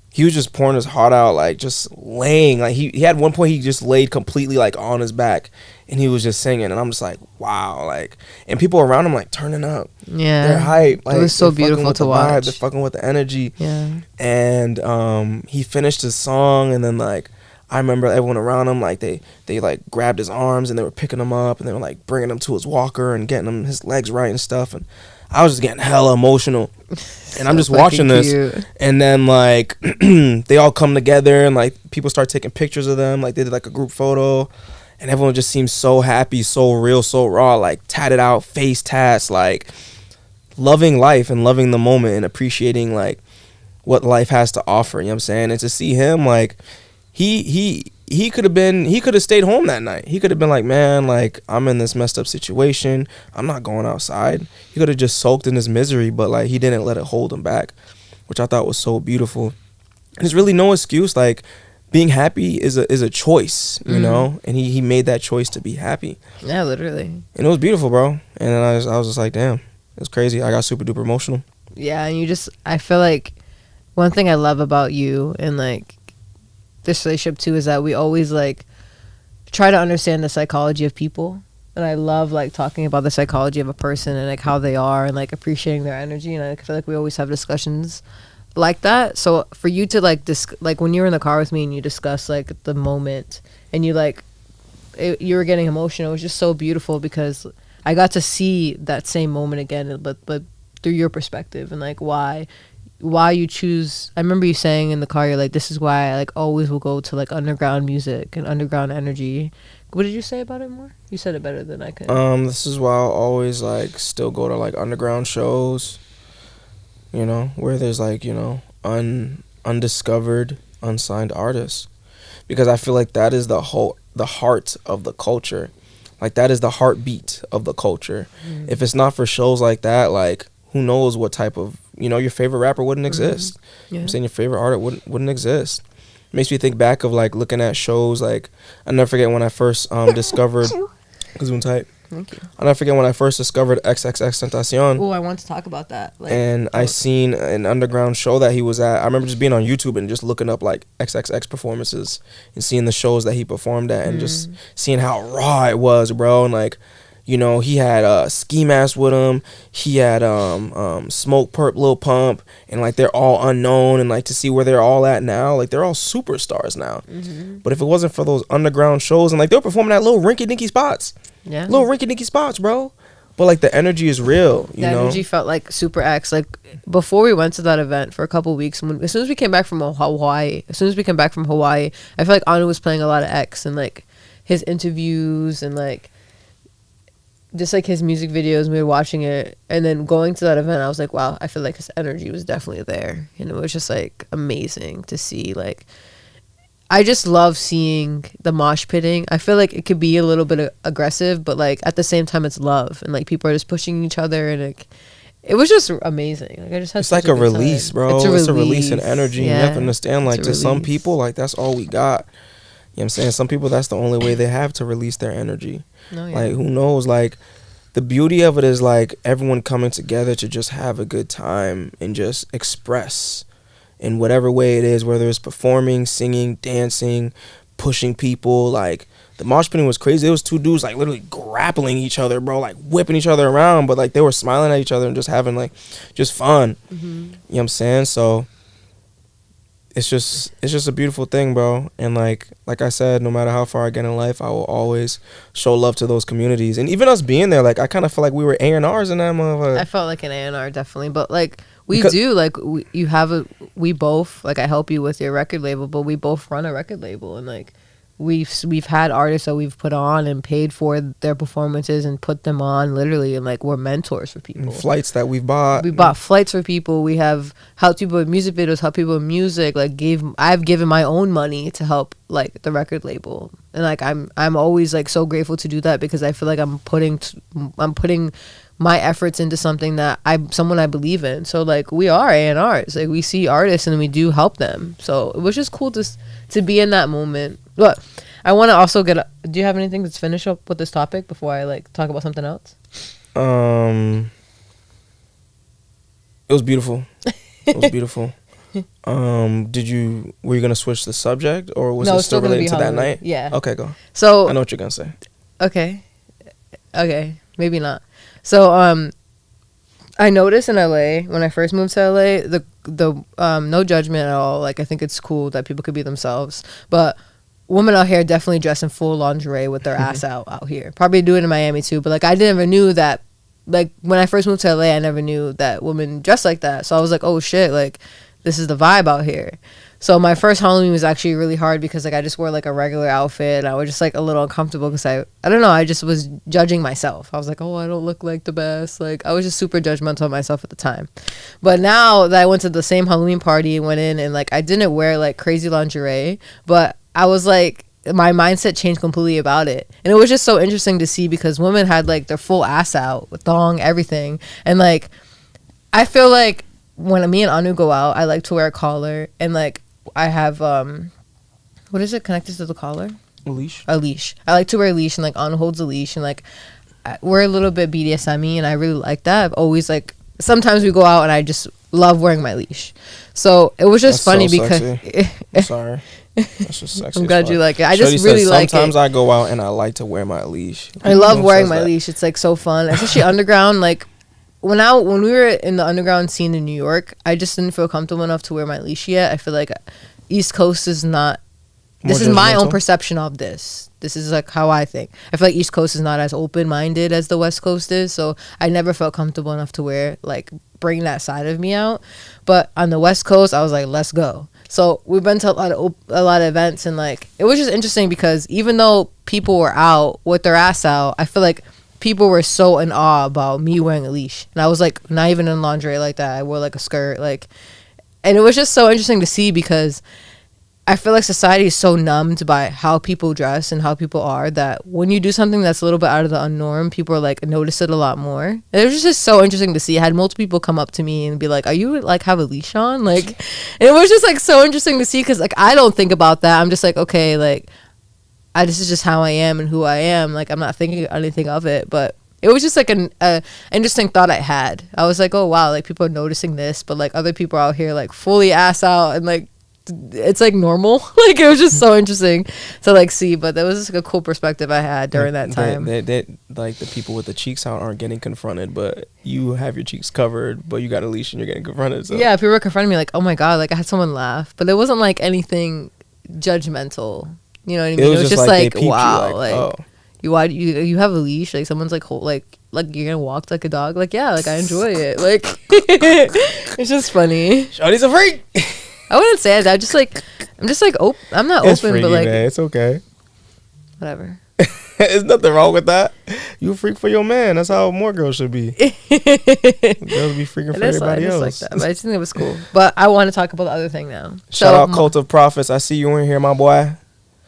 he was just pouring his heart out, like just laying. Like he had one point he just laid completely like on his back, and he was just singing, and I'm just like, wow, like, and people around him like turning up. Yeah, they're hype. Like, it was so beautiful to watch. They're fucking with the energy. Yeah, and he finished his song, and then like I remember everyone around him like they like grabbed his arms and they were picking him up and they were like bringing him to his walker and getting him his legs right and stuff, and I was just getting hella emotional. And I'm just watching this cute. And then like they all come together and like people start taking pictures of them, like they did like a group photo, and everyone just seems so happy, so real, so raw, like tatted out face tats, like loving life and loving the moment and appreciating like what life has to offer, you know what I'm saying? And to see him like he could have stayed home that night. He could have been like, man, like I'm in this messed up situation, I'm not going outside. He could have just sulked in his misery, but like he didn't let it hold him back, which I thought was so beautiful. And there's really no excuse. Like being happy is a choice, you know, and he made that choice to be happy. Yeah, literally. And it was beautiful, bro. And then I was just like, damn, it was crazy. I got super duper emotional. Yeah, and I feel like one thing I love about you and like this relationship too is that we always like try to understand the psychology of people, and I love like talking about the psychology of a person and like how they are and like appreciating their energy, and I feel like we always have discussions like that. So for you to like like when you were in the car with me and you discuss like the moment and you like you were getting emotional, it was just so beautiful because I got to see that same moment again, but through your perspective and like why you choose. I remember you saying in the car, you're like, this is why I like always will go to like underground music and underground energy. What did you say about it more? You said it better than I could. This is why I'll always like still go to like underground shows, you know, where there's like, you know, undiscovered, unsigned artists, because I feel like that is the heart of the culture. Like that is the heartbeat of the culture. If it's not for shows like that, like who knows what type of, you know, your favorite rapper wouldn't exist. Yeah. You know I'm saying your favorite artist wouldn't exist. It makes me think back of like looking at shows. Like I'll never forget when I first discovered Gesundheit. Thank you. I'll never forget when I first discovered XXXTentacion. Oh, I want to talk about that. Like, and I seen an underground show that he was at. I remember just being on YouTube and just looking up like XXX performances and seeing the shows that he performed at and just seeing how raw it was, bro. And like, you know, he had Ski Mask with him. He had Smoke Perp, Lil Pump, and like they're all unknown. And like to see where they're all at now, like they're all superstars now. But if it wasn't for those underground shows and like they were performing at little rinky dinky spots, little rinky dinky spots, bro. But like the energy is real, you know. The energy felt like super X. Like before we went to that event for a couple of weeks, as soon as we came back from Hawaii, I feel like Anu was playing a lot of X and like his interviews and like just like his music videos. We were watching it, and then going to that event, I was like, wow, I feel like his energy was definitely there, and it was just like amazing to see. Like, I just love seeing the mosh pitting. I feel like it could be a little bit aggressive, but like at the same time, it's love, and like people are just pushing each other, and it was just amazing. Like I just had it's like a release, bro. It's a release in energy. Yeah, you have to understand, like to some people, like that's all we got. You know what I'm saying? Some people, that's the only way they have to release their energy. Oh, yeah. Like who knows? Like the beauty of it is like everyone coming together to just have a good time and just express in whatever way it is, whether it's performing, singing, dancing, pushing people. Like the mosh pitting was crazy. It was two dudes like literally grappling each other, bro, like whipping each other around, but like they were smiling at each other and just having like just fun. You know what I'm saying? So it's just a beautiful thing, bro. And like I said, no matter how far I get in life, I will always show love to those communities. And even us being there, like I kind of feel like we were A&Rs in that motherfucker. I felt like an A&R definitely, but like we both, like I help you with your record label, but we both run a record label, and like we've had artists that we've put on and paid for their performances and put them on literally, and like we're mentors for people. And flights that we bought flights for people. We have helped people with music videos, helped people with music. Like I've given my own money to help like the record label, and like I'm always like so grateful to do that, because I feel like I'm putting my efforts into something that someone I believe in. So like we are A&Rs, like we see artists and we do help them. So it was just cool to be in that moment. But I want to also do you have anything to finish up with this topic before I like talk about something else? It was beautiful. It was beautiful. Were you gonna switch the subject, or was it still related to that night? Yeah. Okay, go. So I know what you're gonna say. Okay, maybe not. So I noticed in LA when I first moved to LA, the no judgment at all. Like I think it's cool that people could be themselves, but women out here definitely dress in full lingerie with their ass out here. Probably do it in Miami too, but like I never knew that. Like when I first moved to LA, I never knew that women dress like that. So I was like, oh shit, like this is the vibe out here. So my first Halloween was actually really hard, because like I just wore like a regular outfit, and I was just like a little uncomfortable because I don't know, I just was judging myself. I was like, oh, I don't look like the best. Like I was just super judgmental of myself at the time. But now that I went to the same Halloween party and went in, and like I didn't wear like crazy lingerie, but I was like, my mindset changed completely about it. And it was just so interesting to see, because women had like their full ass out with thong, everything. And like I feel like when me and Anu go out, I like to wear a collar, and like I have what is it connected to the collar? A leash. I like to wear a leash, and like Anu holds a leash, and like we're a little bit BDSM-y, and I really like that. I've always like, sometimes we go out and I just love wearing my leash. So it was just funny so because I'm sorry. That's just sexy. I'm glad you like it. I just really like it. Sometimes I go out and I like to wear my leash. I love wearing my leash. It's like so fun, especially underground. Like when we were in the underground scene in New York, I just didn't feel comfortable enough to wear my leash yet. I feel like East Coast is not. This is my own perception of this. This is like how I think. I feel like East Coast is not as open-minded as the West Coast is, so I never felt comfortable enough to bring that side of me out. But on the West Coast, I was like, let's go. So we've been to a lot of events, and like it was just interesting, because even though people were out with their ass out, I feel like people were so in awe about me wearing a leash, and I was like not even in lingerie like that. I wore like a skirt, like, and it was just so interesting to see, because I feel like society is so numbed by how people dress and how people are, that when you do something that's a little bit out of the norm, people are like notice it a lot more. And it was just so interesting to see. I had multiple people come up to me and be like, "Are you like have a leash on?" Like, and it was just like so interesting to see, because like I don't think about that. I'm just like, okay, like this is just how I am and who I am. Like I'm not thinking anything of it, but it was just like an interesting thought I had. I was like, oh wow, like people are noticing this, but like other people are out here like fully ass out, and like it's like normal. Like it was just so interesting to like see, but that was just like a cool perspective I had during that time. They like the people with the cheeks out aren't getting confronted, but you have your cheeks covered, but you got a leash and you're getting confronted. So. Yeah, people were confronting me like, oh my god, like I had someone laugh, but it wasn't like anything judgmental. You know what I mean? It was just like wow, like oh. You have a leash, like someone's like like you're gonna walk like a dog. Like, yeah, like I enjoy it. Like it's just funny. Shawty's a freak. I wouldn't say that. I'm just like I'm not It's open, freaky, but like man. It's okay. whatever. There's nothing wrong with that. You a freak for your man. That's how more girls should be. Girls be freaking for everybody else. Like that, but I just think it was cool. But I want to talk about the other thing now. Shout out Cult of Prophets. I see you in here, my boy.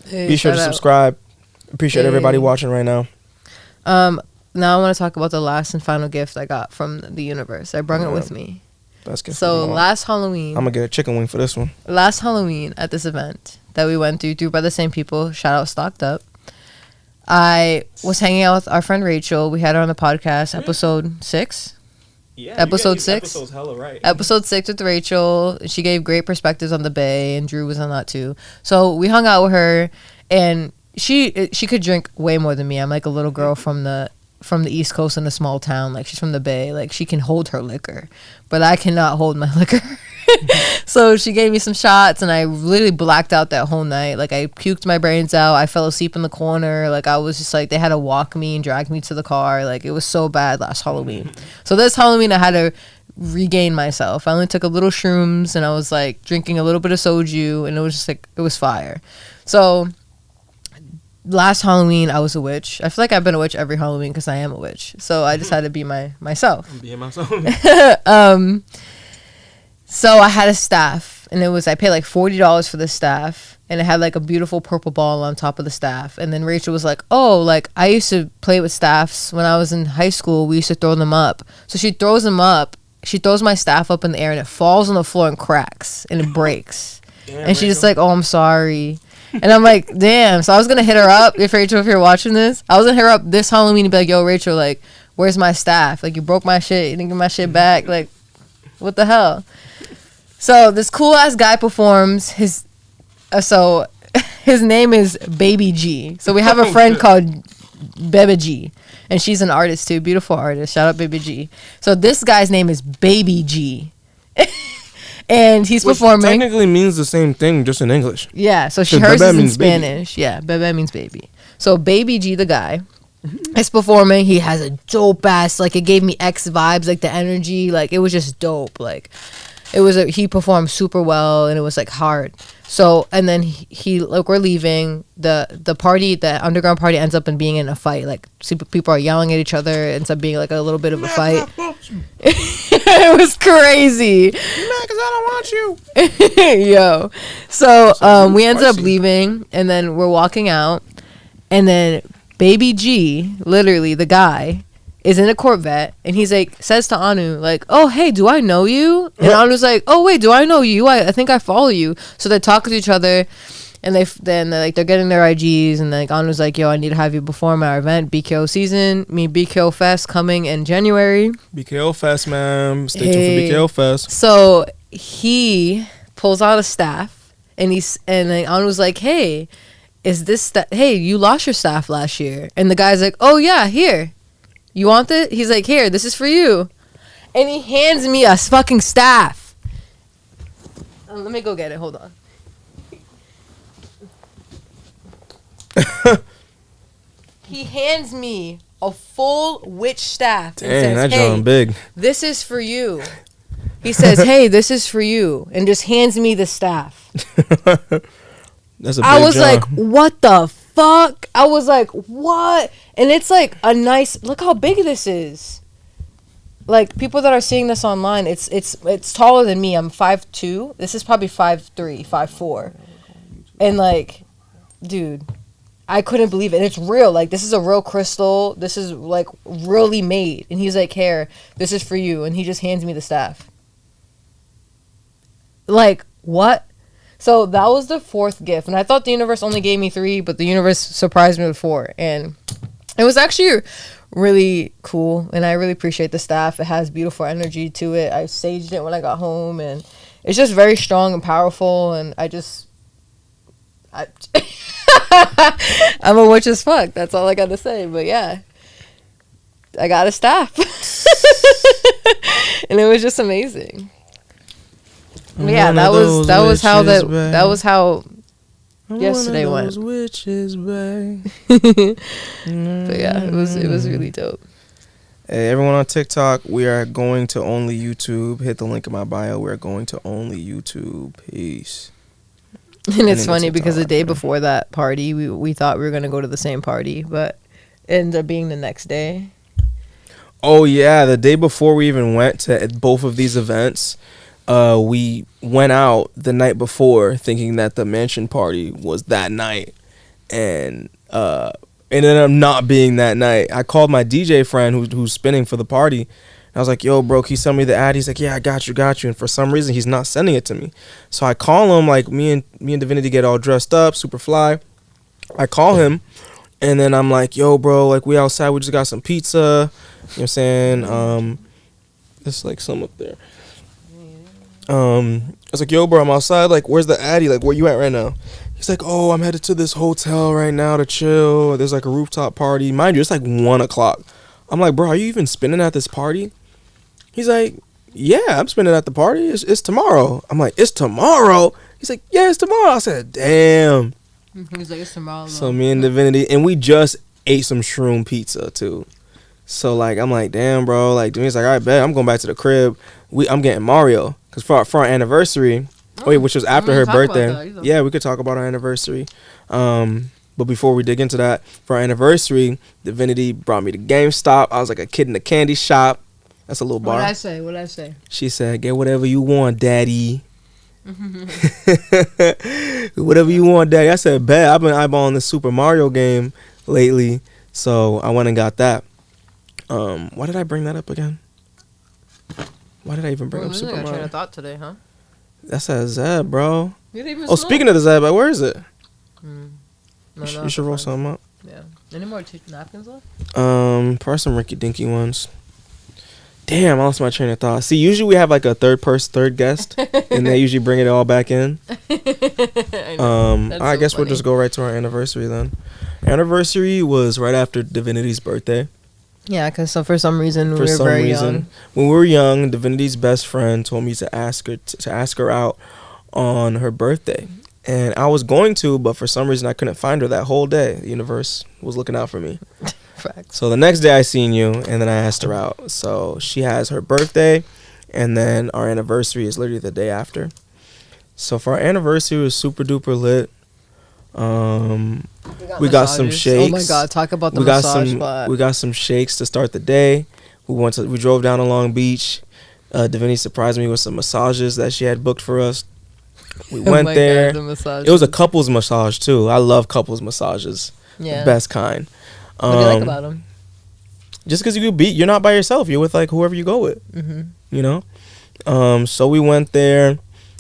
Hey, be sure to subscribe. Appreciate everybody watching right now. Now I want to talk about the last and final gift I got from the universe. I brought it with me. That's good. So last Halloween, I'm gonna get a chicken wing for this one. Last Halloween at this event that we went through by the same people. Shout out Stocked Up. I was hanging out with our friend Rachel. We had her on the podcast, episode 6. Yeah, episode 6. Episode's hella right. Episode 6 with Rachel. She gave great perspectives on the Bay, and Drew was on that too. So we hung out with her, and she could drink way more than me. I'm like a little girl from the East Coast in a small town. Like, she's from the Bay. Like, she can hold her liquor, but I cannot hold my liquor. So she gave me some shots, and I literally blacked out that whole night. Like, I puked my brains out. I fell asleep in the corner. Like, I was just like, they had to walk me and drag me to the car. Like, it was so bad last Halloween. So this Halloween, I had to regain myself. I only took a little shrooms, and I was like drinking a little bit of soju, and it was just like, it was fire. So last Halloween, I was a witch. I feel like I've been a witch every Halloween because I am a witch. So I just had to be myself. I'm being myself. So I had a staff, and I paid like $40 for the staff, and it had like a beautiful purple ball on top of the staff. And then Rachel was like, oh, like I used to play with staffs when I was in high school. We used to throw them up. So she throws them up. She throws my staff up in the air, and it falls on the floor and cracks, and it breaks. Damn, and she's just like, oh, I'm sorry. And I'm like, damn. So I was going to hit her up. If you're watching this, I was going to hit her up this Halloween and be like, yo, Rachel, like, where's my staff? Like, you broke my shit. You didn't give my shit back. Like, what the hell? So this cool ass guy performs. His name is Baby G. So we have a friend called Bebe G, and she's an artist too, beautiful artist. Shout out Baby G. So this guy's name is Baby G, and he's performing. Technically means the same thing, just in English. Yeah. So hers is in Spanish. Baby. Yeah, Bebe means baby. So Baby G, the guy, is performing. He has a dope ass. Like, it gave me X vibes. Like, the energy. Like, it was just dope. Like, he performed super well, and it was like hard. So, and then he like, we're leaving the party. The underground party ends up being in a fight. Like, people are yelling at each other. It ends up being like a little bit of a fight. It was crazy. You're mad 'cause I don't want you. Yo. So we ended up leaving, and then we're walking out, and then Baby G, literally the guy, is in a Corvette, and he's like, says to Anu, like, oh, hey, do I know you? And Anu's like, oh, wait, do I know you? I think I follow you. So they're talking to each other, and they're getting their IGs, and like Anu's like, yo, I need to have you perform at our event, BKO Fest, coming in January. BKO Fest, man. Stay tuned for BKO Fest. So he pulls out a staff, and then Anu's like, hey, is this hey, you lost your staff last year. And the guy's like, oh yeah, here. You want it? He's like, here, this is for you. And he hands me a fucking staff. Let me go get it. Hold on. He hands me a full witch staff. Dang, and says, that John big. This is for you. He says, hey, this is for you. And just hands me the staff. That's a big I was John. like, what the fuck? I was like, what? And it's like a nice, look how big this is. Like, people that are seeing this online, it's taller than me. I'm 5'2". This is probably 5'3", 5'4". And like, dude, I couldn't believe it. And it's real. Like, this is a real crystal. This is like really made. And he's like, here, this is for you. And he just hands me the staff. Like, what? So that was the 4th gift. And I thought the universe only gave me 3, but the universe surprised me with 4. And it was actually really cool. And I really appreciate the staff. It has beautiful energy to it. I saged it when I got home. And it's just very strong and powerful. And I'm a witch as fuck. That's all I got to say. But yeah, I got a staff. And it was just amazing. Yeah, that was how yesterday went. Witches, but yeah, it was really dope. Hey, everyone on TikTok, we are going to only YouTube. Hit the link in my bio. We're going to only YouTube. Peace. And it's funny because the day before that party, we thought we were going to go to the same party, but it ended up being the next day. Oh, yeah. The day before we even went to both of these events, we went out the night before thinking that the mansion party was that night. And it ended up not being that night. I called my DJ friend who's spinning for the party. I was like, yo, bro, can you send me the ad? He's like, yeah, I got you. And for some reason, he's not sending it to me. So I call him, like, me and Divinity get all dressed up, super fly. I call him, and then I'm like, yo, bro, like, we outside. We just got some pizza. You know what I'm saying? There's, like, some up there. I was like, yo, bro, I'm outside. Like, where's the Addy? Like, where you at right now? He's like, oh, I'm headed to this hotel right now to chill. There's, like, a rooftop party. Mind you, it's, like, 1 o'clock. I'm like, bro, are you even spinning at this party? He's like, yeah, I'm spending at the party. It's tomorrow. I'm like, it's tomorrow? He's like, yeah, it's tomorrow. I said, damn. He's like, it's tomorrow. So me and Divinity, and we just ate some shroom pizza too. So like, I'm like, damn, bro. Like, Divinity's like, all right, bet. I'm going back to the crib. I'm getting Mario. Because for our anniversary, which was after her birthday. Yeah, we could talk about our anniversary. But before we dig into that, for our anniversary, Divinity brought me to GameStop. I was like a kid in a candy shop. That's a little bar. What'd I say? She said, get whatever you want, daddy. Whatever you want, daddy. I said, bet. I've been eyeballing the Super Mario game lately. So I went and got that. Why did I bring that up again? Why did I even bring up Super Mario? Train of thought today, huh? That's a Zeb, bro. Oh, speaking of the Zeb, where is it? No, you should roll something up. Yeah. Any more napkins left? Probably some rinky dinky ones. Damn, I lost my train of thought. See, usually we have like a third guest, and they usually bring it all back in. I guess we'll just go right to our anniversary then. Anniversary was right after Divinity's birthday. Yeah, because for some reason we were very young. When we were young, Divinity's best friend told me to ask her out on her birthday, and I was going to, but for some reason I couldn't find her that whole day. The universe was looking out for me. Facts. So the next day I seen you, and then I asked her out. So she has her birthday, and then our anniversary is literally the day after. So for our anniversary, it was super duper lit. We got some shakes. Oh my god, talk about the massage spot. We got some shakes to start the day. We drove down to Long Beach. Divinity surprised me with some massages that she had booked for us. We went there. It was a couples massage too. I love couples massages. Yeah. The best kind. What do you like about them? Just because you're not by yourself. You're with like whoever you go with. Mm-hmm. You know. So we went there.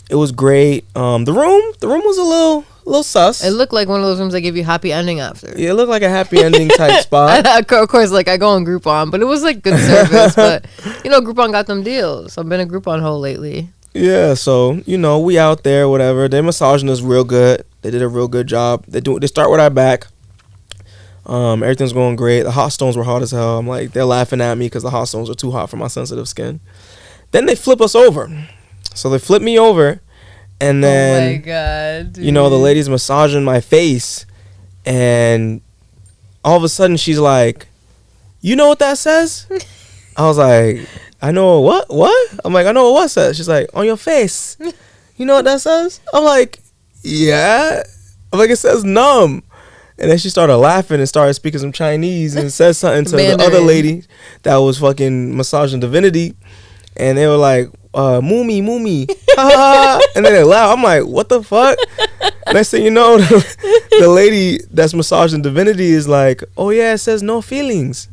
It was great. The room was a little sus. It looked like one of those rooms that give you happy ending after. Yeah, it looked like a happy ending type spot. Of course, like I go on Groupon, but it was like good service. But Groupon got them deals. I've been a Groupon hole lately. Yeah, so we out there, whatever. They massaging us real good. They did a real good job. They start with our back. Everything's going great. The hot stones were hot as hell. I'm like, they're laughing at me because the hot stones are too hot for my sensitive skin. Then they flip us over. So they flip me over, and then, oh my god, dude. The lady's massaging my face, and all of a sudden she's like, you know what that says? I was like, I know what? I'm like, I know what says. She's like, on your face. You know what that says? I'm like, yeah. I'm like, it says numb. And then she started laughing and started speaking some Chinese and said something to the other lady that was fucking massaging Divinity. And they were like, Moomy, and then they laughed. I'm like, what the fuck? Next thing you know, the lady that's massaging Divinity is like, oh yeah, it says no feelings.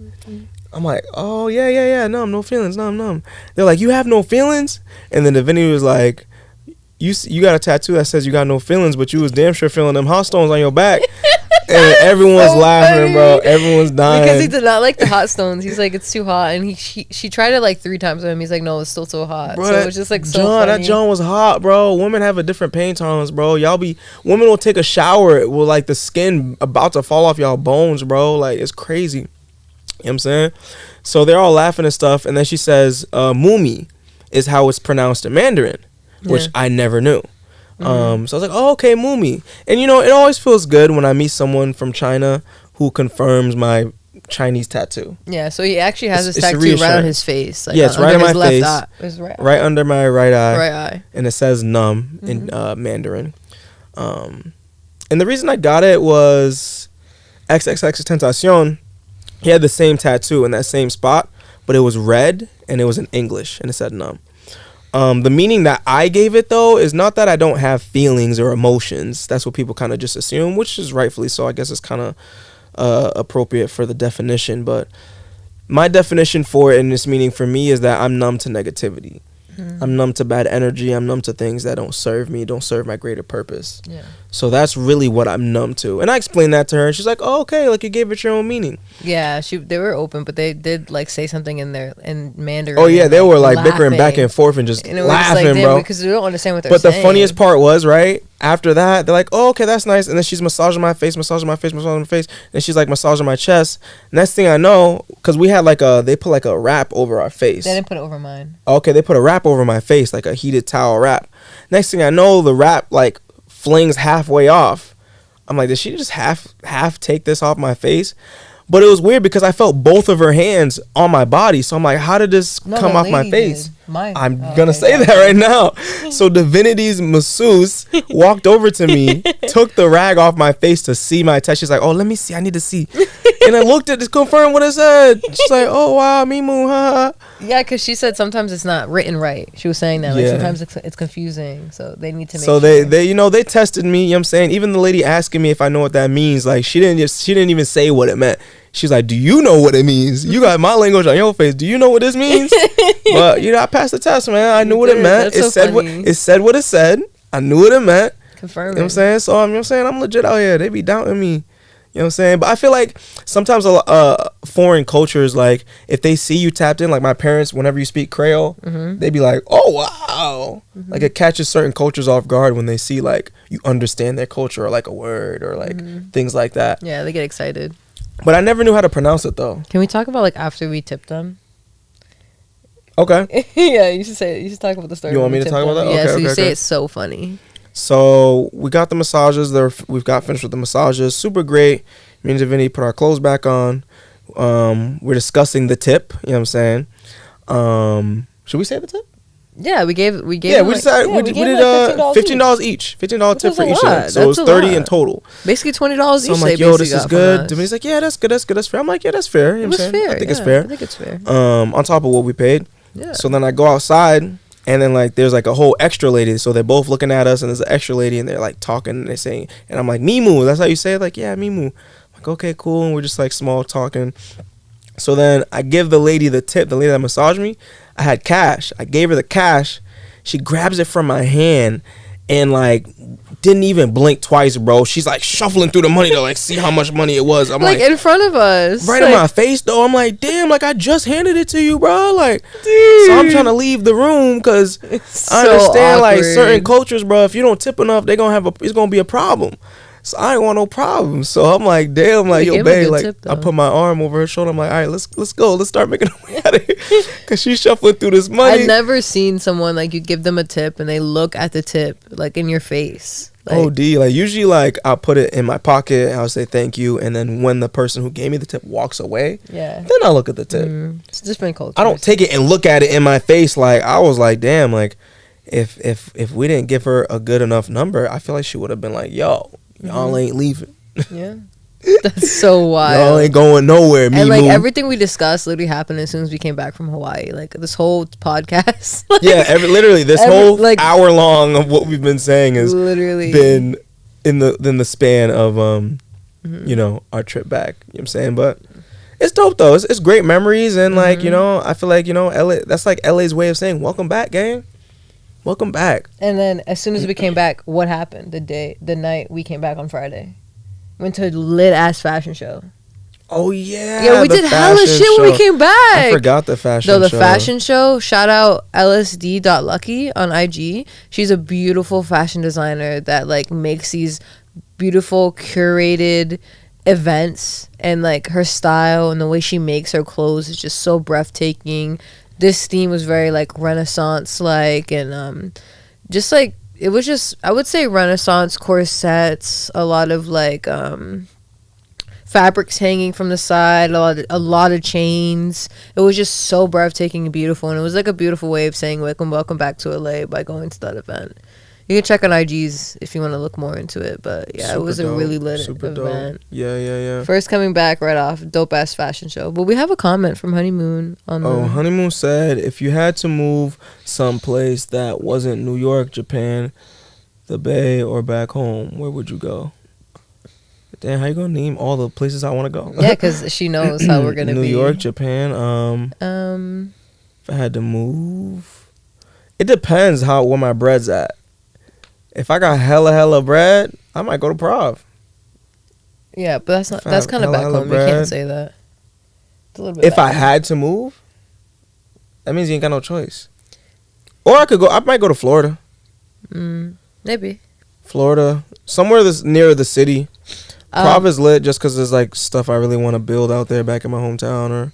I'm like, oh yeah, no feelings, numb. They're like, you have no feelings? And then Divinity was like, you got a tattoo that says you got no feelings, but you was damn sure feeling them hot stones on your back. And everyone's so laughing, funny. Bro. Everyone's dying. Because he did not like the hot stones. He's like, it's too hot. And she tried it like 3 times with him. He's like, no, it's still so hot. Bro, so it was just like so funny. That John was hot, bro. Women have a different pain tolerance, bro. Women will take a shower with like the skin about to fall off y'all bones, bro. Like, it's crazy. You know what I'm saying? So they're all laughing and stuff. And then she says, Moomy is how it's pronounced in Mandarin, which I never knew. So I was like, oh, okay, Moomy. And it always feels good when I meet someone from China who confirms my Chinese tattoo. Yeah, so he actually has this It's tattoo right on his face. Like, yeah, it's right on my face. Right under my right eye. Right eye. And it says "num" in Mandarin. And the reason I got it was XXXTentacion. He had the same tattoo in that same spot, but it was red and it was in English and it said "num." The meaning that I gave it, though, is not that I don't have feelings or emotions. That's what people kind of just assume, which is rightfully so. I guess it's kind of appropriate for the definition. But my definition for it and its meaning for me is that I'm numb to negativity. I'm numb to bad energy. I'm numb to things that don't serve me, don't serve my greater purpose. Yeah. So that's really what I'm numb to. And I explained that to her, and she's like, "Oh, okay, like you gave it your own meaning." Yeah, they were open, but they did like say something in Mandarin. Oh yeah, they were like laughing. bickering back and forth and just laughing, like, bro. Because we don't understand what they're saying. But the saying. funniest part was, right after that, they're like, "Oh, okay, that's nice." And then she's massaging my face, massaging my face, massaging my face. And she's like massaging my chest. Next thing I know, because we had they put like a wrap over our face. They didn't put it over mine. Okay, they put a wrap over my face, like a heated towel wrap. Next thing I know, the wrap like flings halfway off. I'm like, did she just half take this off my face? But it was weird because I felt both of her hands on my body. So I'm like, how did this come off my face? I'm going to say that right now. So Divinity's masseuse walked over to me, took the rag off my face to see my test. She's like, oh, let me see. I need to see. And I looked at it to confirm what it said. She's like, oh, wow, Mimu, ha. Yeah, because she said sometimes it's not written right. She was saying that. Like, sometimes it's confusing. So they need to make sure. So they tested me, you know what I'm saying? Even the lady asking me if I know what that means, like, she didn't even say what it meant. She's like, do you know what it means? You got my language on your face. Do you know what this means? But, I passed the test, man. I knew what it meant. It said what it said. I knew what it meant. Confirm. You know what I'm saying? So, you know what I'm saying? I'm legit out here. They be doubting me. You know what I'm saying? But I feel like sometimes foreign cultures, like, if they see you tapped in, like my parents, whenever you speak Creole, they be like, oh, wow. Like, it catches certain cultures off guard when they see, like, you understand their culture or, like, a word or, like, things like that. Yeah, they get excited. But I never knew how to pronounce it, though. Can we talk about, like, after we tipped them? Okay. Yeah, you should talk about the story. You want me to talk about that? Yeah, okay, so okay, you say okay. it's so funny. So we got the massages. We've got finished with the massages. Super great. Me and Divinity put our clothes back on. We're discussing the tip. You know what I'm saying? Should we say the tip? Yeah, we gave. Yeah, we decided we did $15 each. $15 tip for each. So it was $30 in total. Basically $20 each. So I'm like, yo, this is good. Divinity's like, yeah, that's good. That's fair. I'm like, yeah, that's fair. You know what I'm saying? I think it's fair. I think it's fair. On top of what we paid. Yeah. So then I go outside, and then like there's like a whole extra lady. So they're both looking at us, and there's an extra lady, and they're like talking, and they're saying, and I'm like, Mimu. That's how you say it? Like, yeah, Mimu. I'm like, okay, cool. And we're just like small talking. So then I give the lady the tip. The lady that massaged me, I had cash. I gave her the cash. She grabs it from my hand and like didn't even blink twice, bro. She's like shuffling through the money to like see how much money it was. I'm like in front of us, right in my face though. I'm like, damn, like I just handed it to you, bro. Like, dude. So I'm trying to leave the room because I understand like certain cultures, bro. If you don't tip enough, it's gonna be a problem. So I ain't want no problems. So I'm like, damn, like, yo, babe, like, I put my arm over her shoulder. I'm like, all right, let's go. Let's start making our way out of here. Because she's shuffling through this money. I've never seen someone, like, you give them a tip and they look at the tip, like, in your face. Like, OD. Like, usually, like, I'll put it in my pocket. I'll say thank you. And then when the person who gave me the tip walks away, then I'll look at the tip. It's different culture. I don't take it and look at it in my face. Like, I was like, damn, like, if we didn't give her a good enough number, I feel like she would have been like, yo. Y'all ain't leaving. Yeah. That's so wild. Y'all ain't going nowhere. And like everything we discussed literally happened as soon as we came back from Hawaii. Like this whole podcast. Like, yeah, literally this whole like, hour long of what we've been saying has literally been in the span of you know, our trip back. You know what I'm saying? But it's dope though. It's great memories and like, you know, I feel like, you know, LA, that's like LA's way of saying welcome back, gang. Welcome back. And then as soon as we came back, what happened the night we came back on Friday? Went to a lit ass fashion show. Oh yeah. Yeah, we did hella shit when we came back. I forgot the fashion show. The fashion show, shout out LSD.Lucky on IG. She's a beautiful fashion designer that like makes these beautiful curated events, and like her style and the way she makes her clothes is just so breathtaking. This theme was very like Renaissance like, and just like it was just, I would say Renaissance corsets, a lot of like fabrics hanging from the side, a lot of chains. It was just so breathtaking and beautiful, and it was like a beautiful way of saying welcome back to LA by going to that event. You can check on IGs if you want to look more into it, but yeah, Super it was dope. a really lit Super event. Dope. Yeah. First coming back right off, dope ass fashion show. But we have a comment from Honeymoon on Honeymoon said, if you had to move someplace that wasn't New York, Japan, the Bay, or back home, where would you go? Damn, how you gonna name all the places I want to go? Yeah, because she knows how we're gonna New be. New York, Japan. If I had to move, it depends where my bread's at. If I got hella bread, I might go to Prov. Yeah, but that's kind of back home. Bread. You can't say that. It's a little bit if I had to move, that means you ain't got no choice. Or I might go to Florida. Maybe. Florida, somewhere near the city. Prov is lit just because there's like stuff I really want to build out there back in my hometown, or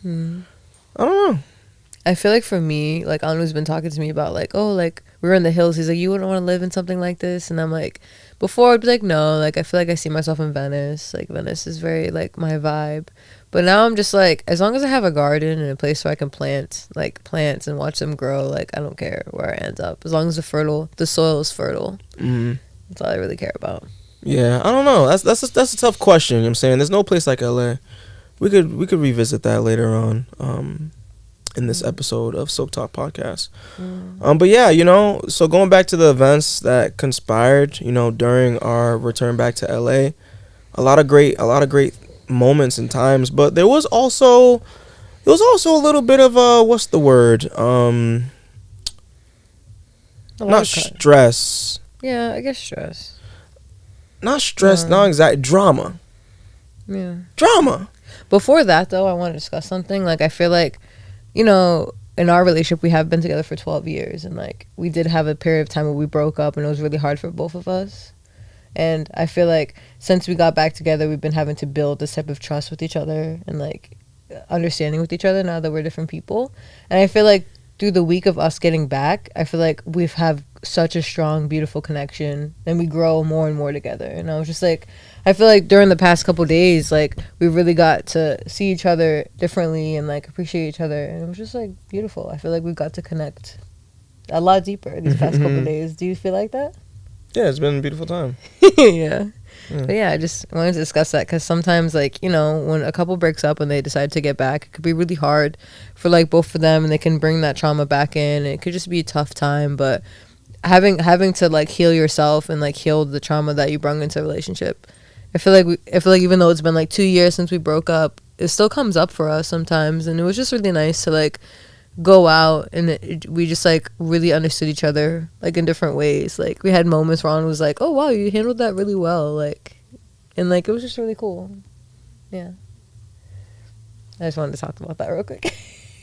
I don't know. I feel like for me, like Anu's been talking to me about like, oh, like we were in the hills. He's like, you wouldn't want to live in something like this, and I'm like, before I'd be like, no, like I feel like I see myself in Venice. Like Venice is very like my vibe, but now I'm just like, as long as I have a garden and a place where I can plant like plants and watch them grow, like I don't care where I end up, as long as the soil is fertile. That's all I really care about. Yeah, I don't know. That's a tough question. You know what I'm saying? There's no place like LA. We could revisit that later on in this episode of Soap Talk Podcast. But yeah, so going back to the events that conspired, during our return back to LA, a lot of great moments and times, but there was also a little bit of what's the word? Not stress. Yeah, I guess stress. Not stress, not anxiety, drama. Yeah. Drama. Before that, though, I want to discuss something. Like, I feel like, in our relationship, we have been together for 12 years. And, like, we did have a period of time where we broke up, and it was really hard for both of us. And I feel like since we got back together, we've been having to build this type of trust with each other and, like, understanding with each other now that we're different people. And I feel like through the week of us getting back, I feel like we've have such a strong, beautiful connection, and we grow more and more together. And I was just like, I feel like during the past couple days, like we really got to see each other differently and like appreciate each other, and it was just like beautiful. I feel like we got to connect a lot deeper these past couple days. Do you feel like that? Yeah, it's been a beautiful time. Yeah. But yeah, I just wanted to discuss that because sometimes, like, when a couple breaks up and they decide to get back, it could be really hard for like both of them, and they can bring that trauma back in. It could just be a tough time, but having to like heal yourself and like heal the trauma that you brought into a relationship. I feel like even though it's been like 2 years since we broke up, it still comes up for us sometimes, and it was just really nice to like go out and we just like really understood each other like in different ways. Like we had moments where Ron was like, oh wow, you handled that really well, like, and like it was just really cool. Yeah, I just wanted to talk about that real quick.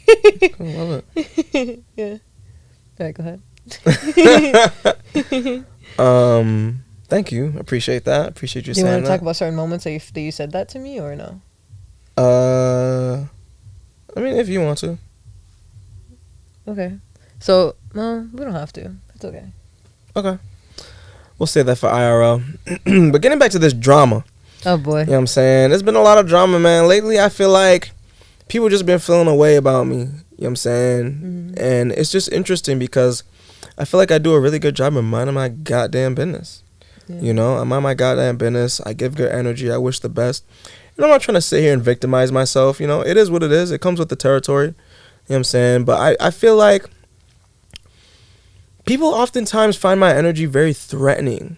I love it. Yeah. All right, go ahead. Thank you. Appreciate that. Appreciate you saying that. Do you want to talk about certain moments that you said that to me, or no? I mean, if you want to. Okay. So, no, we don't have to. It's okay. Okay. We'll say that for IRL. But getting back to this drama. Oh, boy. You know what I'm saying? There's been a lot of drama, man. Lately, I feel like people just been feeling away about me. You know what I'm saying? And it's just interesting because I feel like I do a really good job of minding my goddamn business. Yeah. I mind my goddamn business. I give good energy. I wish the best. And I'm not trying to sit here and victimize myself. It is what it is. It comes with the territory. You know what I'm saying? But I feel like people oftentimes find my energy very threatening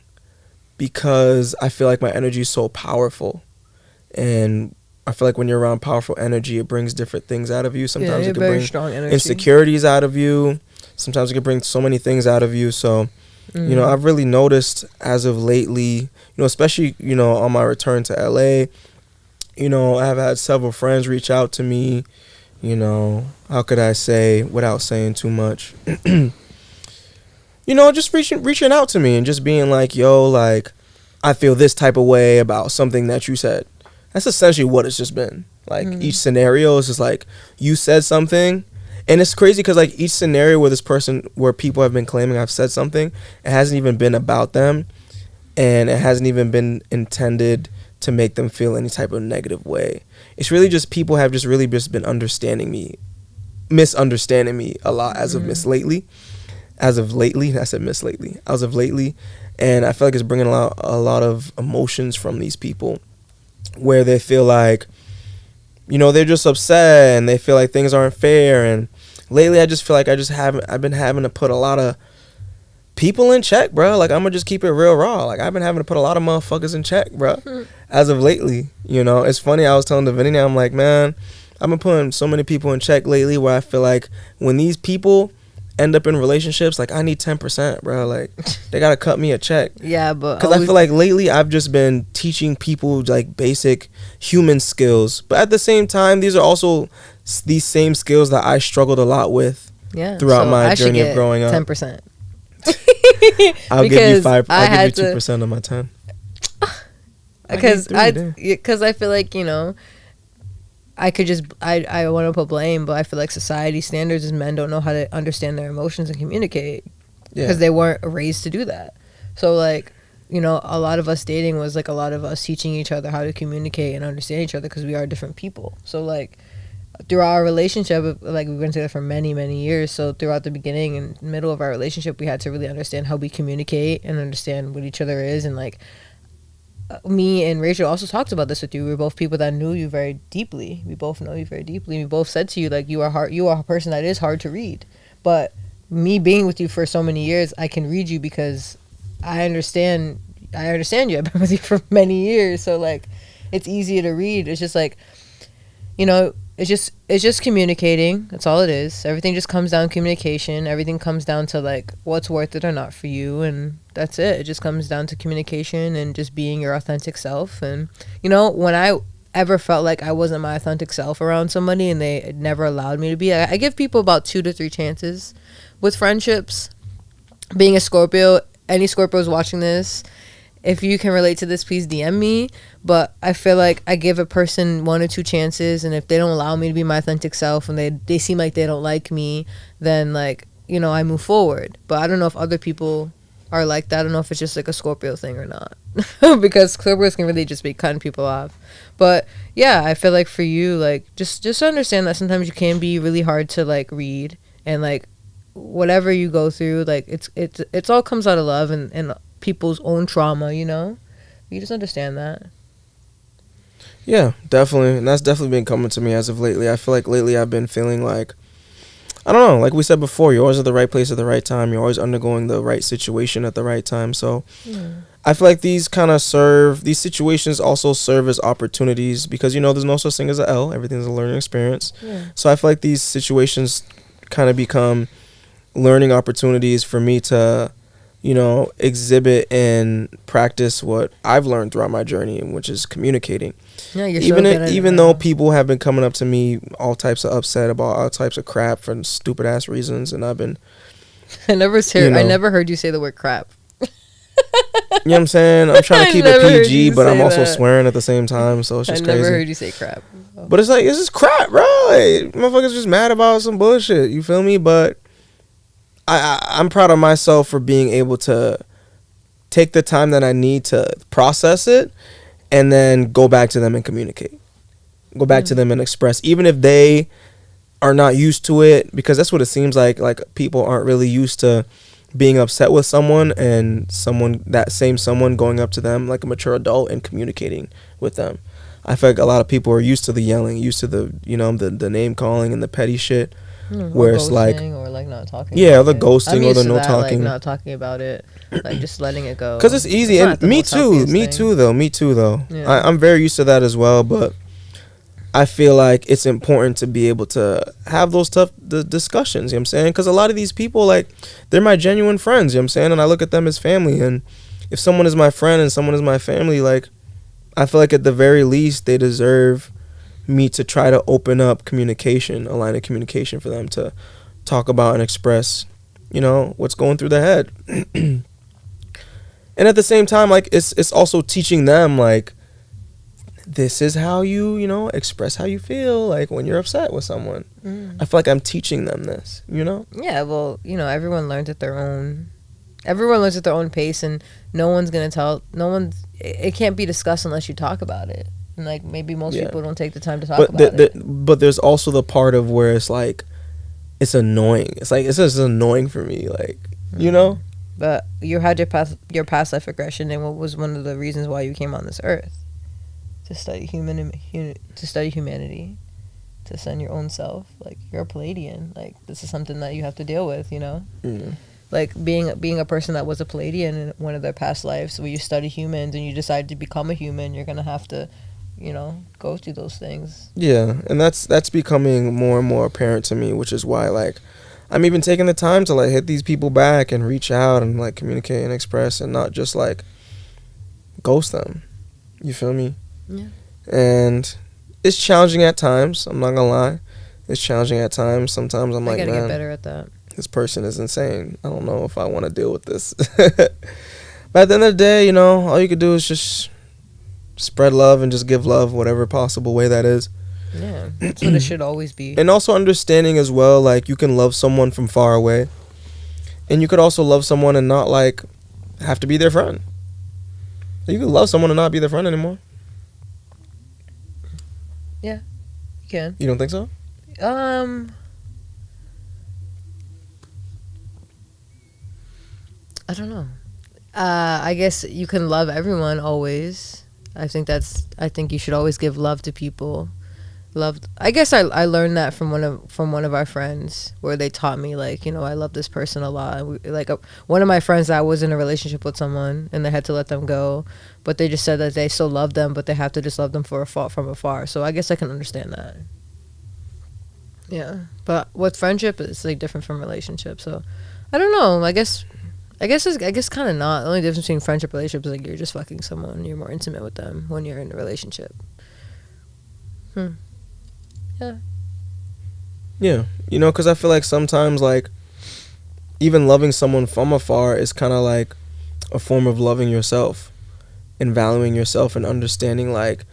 because I feel like my energy is so powerful. And I feel like when you're around powerful energy, it brings different things out of you. Sometimes it can bring strong insecurities out of you. Sometimes it can bring so many things out of you. So, I've really noticed as of lately, especially, on my return to LA, I have had several friends reach out to me. How could I say without saying too much? Just reaching out to me and just being like, yo, like, I feel this type of way about something that you said. That's essentially what it's just been. Like, each scenario is just like, you said something. And it's crazy because, like, each scenario where people have been claiming I've said something, it hasn't even been about them. and it hasn't even been intended to make them feel any type of negative way. It's really just people have just really just been misunderstanding me a lot as of lately. I said miss lately. As of lately, and I feel like it's bringing a lot of emotions from these people, where they feel like, they're just upset and they feel like things aren't fair. And lately, I just feel like I've been having to put a lot of people in check, bro. Like, I'm gonna just keep it real raw. Like, I've been having to put a lot of motherfuckers in check, bro. As of lately, it's funny. I was telling Divinity, I'm like, man, I've been putting so many people in check lately, where I feel like when these people end up in relationships, like, I need 10%, bro. Like, they gotta cut me a check. Yeah, but because I feel like lately I've just been teaching people like basic human skills, but at the same time, these are also these same skills that I struggled a lot with throughout my journey of growing up. 10%. I'll give you 5. I'll give you 2% of my 10. Because I feel like, I could just I want to put blame, but I feel like society standards is men don't know how to understand their emotions and communicate because they weren't raised to do that. So like, a lot of us dating was like a lot of us teaching each other how to communicate and understand each other because we are different people. So like throughout our relationship, like we've been together for many, many years. So throughout the beginning and middle of our relationship, we had to really understand how we communicate and understand what each other is. And like me and Rachel also talked about this with you. We were both people that knew you very deeply. We both know you very deeply. We both said to you, like, you are a person that is hard to read. But me being with you for so many years, I can read you because I understand you. I've been with you for many years. So like, it's easier to read. It's just like, it's just communicating. That's all it is. Everything just comes down to communication. Everything comes down to like what's worth it or not for you, and that's it. It just comes down to communication and just being your authentic self. And when I ever felt like I wasn't my authentic self around somebody and they never allowed me to be, I give people about 2 to 3 chances with friendships. Being a Scorpio, any Scorpios watching this, if you can relate to this, please DM me. But I feel like I give a person 1 or 2 chances, and if they don't allow me to be my authentic self and they seem like they don't like me, then like, I move forward. But I don't know if other people are like that. I don't know if it's just like a Scorpio thing or not. Because Scorpios can really just be cutting people off. But yeah, I feel like for you, like just understand that sometimes you can be really hard to like read, and like whatever you go through, like it's all comes out of love and people's own trauma, you just understand that. Yeah, definitely. And that's definitely been coming to me as of lately. I feel like lately I've been feeling like, I don't know, like we said before, you're always at the right place at the right time. You're always undergoing the right situation at the right time. So I feel like these situations also serve as opportunities because, there's no such thing as an L. Everything's a learning experience. Yeah. So I feel like these situations kind of become learning opportunities for me to, exhibit and practice what I've learned throughout my journey, which is communicating. Yeah, even though people have been coming up to me all types of upset about all types of crap for stupid ass reasons, and I've been I never heard you say the word crap. You know what I'm saying? I'm trying to keep it PG, but I'm also swearing at the same time, so it's just crazy. I never heard you say crap. But it's like, it's just crap, bro. Like, motherfuckers just mad about some bullshit. You feel me? But I'm proud of myself for being able to take the time that I need to process it and then go back to them and communicate. Go back to them and express, even if they are not used to it, because that's what it seems like people aren't really used to being upset with someone and that same someone going up to them like a mature adult and communicating with them. I feel like a lot of people are used to the yelling, used to the, the name calling and the petty shit. Where it's like, or like not talking. Yeah, the ghosting or the no talking. Like not talking about it, like just letting it go. Because it's easy, and me too though. Yeah. I'm very used to that as well, but I feel like it's important to be able to have those tough discussions, you know what I'm saying? Because a lot of these people, like, they're my genuine friends, you know what I'm saying? And I look at them as family, and if someone is my friend and someone is my family, like, I feel like at the very least they deserve me to try to open up communication, a line of communication for them to talk about and express, what's going through their head. And at the same time, like, it's also teaching them, like, this is how you, express how you feel, like, when you're upset with someone. I feel like I'm teaching them this, Yeah, well, everyone learns at their own everyone lives at their own pace, and it can't be discussed unless you talk about it. And like maybe most people don't take the time to talk about it. But there's also the part of where it's like, it's annoying. It's like, it's just annoying for me, like, you know? But you had your past life regression, and what was one of the reasons why you came on this earth? To study humanity, to study your own self. Like, you're a Palladian. Like, this is something that you have to deal with, you know? Like, being a person that was a Palladian in one of their past lives, where you study humans and you decide to become a human, you're gonna have to, you know, go through those things. Yeah, and that's becoming more and more apparent to me, which is why, like, I'm even taking the time to, like, hit these people back and reach out and, like, communicate and express, and not just, like, ghost them. You feel me? Yeah. And it's challenging at times. I'm not gonna lie. It's challenging at times. Sometimes I'm like, man, man, get better at that. This person is insane. I don't know if I want to deal with this. But at the end of the day, you know, all you could do is just spread love and just give love, whatever possible way that is. Yeah, that's what it should always be. And also understanding as well, like, you can love someone from far away, and you could also love someone and not, like, have to be their friend. You can love someone and not be their friend anymore. Yeah, you can. You don't think so? I don't know. I guess you can love everyone always. I think you should always give love to people. I guess I learned that from one of our friends, where they taught me, like, you know, I love this person a lot. One of my friends that was in a relationship with someone, and they had to let them go, but they just said that they still love them, but they have to just love them from afar. So I guess I can understand that. Yeah, but with friendship, it's like different from relationship. So I don't know. I guess kind of not. The only difference between friendship and relationship is, like, you're just fucking someone. You're more intimate with them when you're in a relationship. Yeah, you know, because I feel like sometimes, like, even loving someone from afar is kind of like a form of loving yourself and valuing yourself and understanding, like,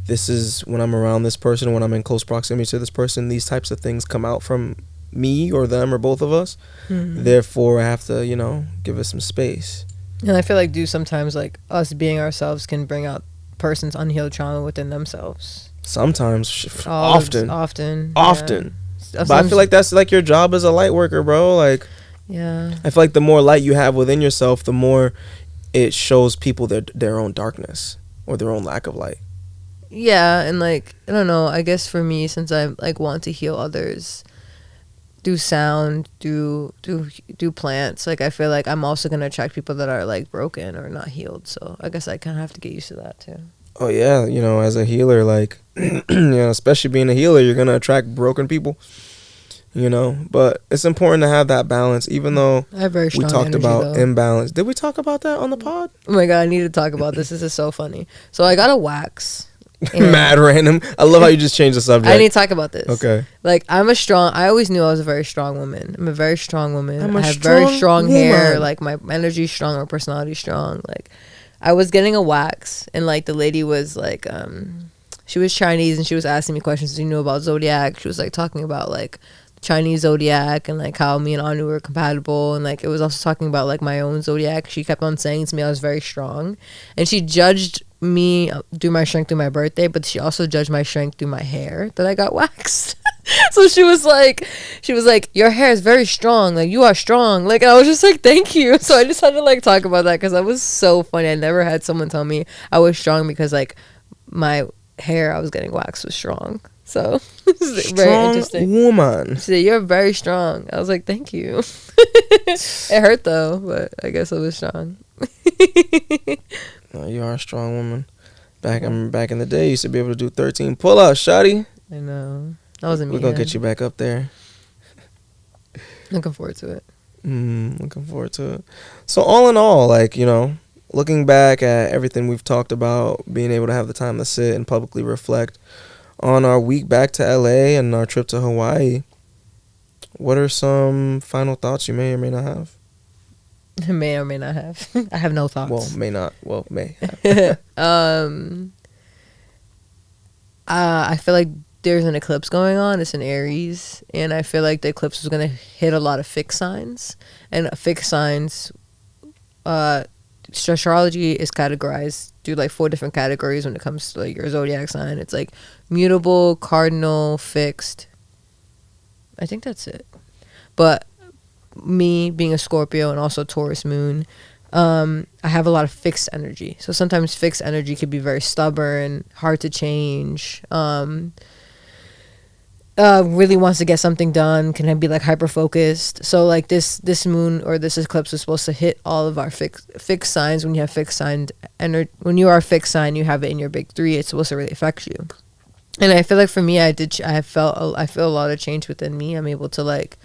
this is when I'm around this person, when I'm in close proximity to this person, these types of things come out from me or them or both of us. Therefore, I have to, you know, give it some space. And I feel like sometimes, like, us being ourselves can bring out person's unhealed trauma within themselves. Sometimes, often. Yeah. But I feel like that's, like, your job as a light worker, bro. Like, yeah, I feel like the more light you have within yourself, the more it shows people their own darkness or their own lack of light. Yeah, and, like, I don't know. I guess for me, since I, like, want to heal others through sound, through plants, like, I feel like I'm also gonna attract people that are, like, broken or not healed. So I guess I kind of have to get used to that too. Oh yeah, you know, as a healer, like, you know, especially being a healer, you're gonna attract broken people, you know. But it's important to have that balance, even though I have very strong we talked energy, about though. imbalance. Did we talk about that on the pod? Oh my god, I need to talk about this. This is so funny. So I got a wax. Mad random. I love how you just changed the subject. I need to talk about this. Okay. Like, I always knew I was a very strong woman. I'm a very strong woman. I have strong very strong woman. hair. Like, my energy's strong, my personality's strong. Like, I was getting a wax, and, like, the lady was like, she was Chinese, and she was asking me questions. You knew about zodiac. She was, like, talking about, like, Chinese zodiac and, like, how me and Anu were compatible, and, like, it was also talking about, like, my own zodiac. She kept on saying to me I was very strong, and she judged me through my strength through my birthday, but she also judged my strength through my hair that I got waxed. So she was like, your hair is very strong, like, you are strong, like, and I was just like, thank you. So I just had to, like, talk about that because that was so funny. I never had someone tell me I was strong because, like, my hair I was getting waxed was strong. So it's very interesting. Woman. She said, you're very strong. I was like, thank you. It hurt though, but I guess I was strong. No, you are a strong woman. Back in the day, you used to be able to do 13 pull-ups, shawty. I know. That wasn't me. We're gonna get you back up there. Looking forward to it. Looking forward to it. So all in all, like, you know, looking back at everything we've talked about, being able to have the time to sit and publicly reflect on our week back to LA and our trip to Hawaii, what are some final thoughts you may or may not have? May or may not have. I have no thoughts. Well, may not. Well, may have. I feel like there's an eclipse going on. It's in Aries, and I feel like the eclipse is going to hit a lot of fixed signs, and fixed signs astrology is categorized through like 4 different categories when it comes to like your zodiac sign. It's like mutable, cardinal, fixed. I think that's it. But me being a Scorpio and also Taurus moon, I have a lot of fixed energy. So sometimes fixed energy could be very stubborn, hard to change. Really wants to get something done, can be like hyper focused. So like this moon or this eclipse is supposed to hit all of our fixed signs. When you have fixed sign when you are a fixed sign, you have it in your big 3. It's supposed to really affect you. And I feel like for me, I feel a lot of change within me. I'm able to like,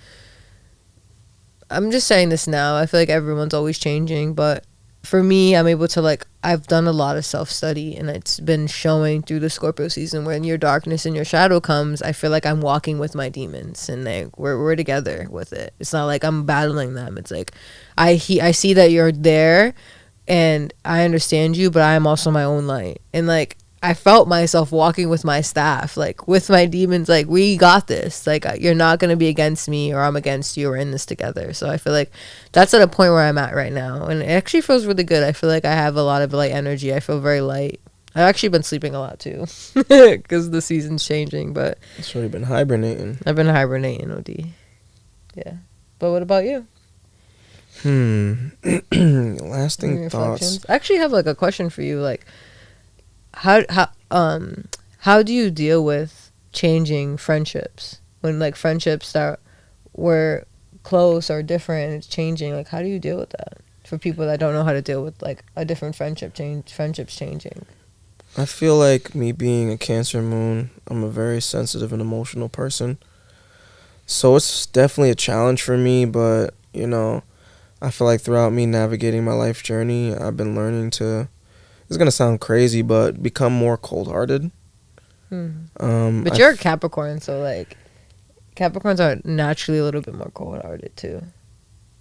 I'm just saying this now, I feel like everyone's always changing, but for me, I'm able to like, I've done a lot of self-study, and it's been showing through the Scorpio season. When your darkness and your shadow comes, I feel like I'm walking with my demons, and like we're together with it. It's not like I'm battling them. It's like I see that you're there, and I understand you, but I am also my own light. And like I felt myself walking with my staff, like with my demons, like we got this. Like you're not gonna be against me, or I'm against you. We're in this together. So I feel like that's at a point where I'm at right now, and it actually feels really good. I feel like I have a lot of light energy. I feel very light. I've actually been sleeping a lot too, because the season's changing. But it's really been hibernating. I've been hibernating, OD. Yeah. But what about you? Lasting thoughts. I actually have like a question for you. Like, how do you deal with changing friendships when like friendships that were close or different, it's changing? Like, how do you deal with that for people that don't know how to deal with like a different friendships changing? I feel like, me being a Cancer moon, I'm a very sensitive and emotional person, so it's definitely a challenge for me. But you know, I feel like throughout me navigating my life journey, I've been learning to, it's gonna sound crazy, but become more cold-hearted. But you're a Capricorn, so like Capricorns are naturally a little bit more cold-hearted too.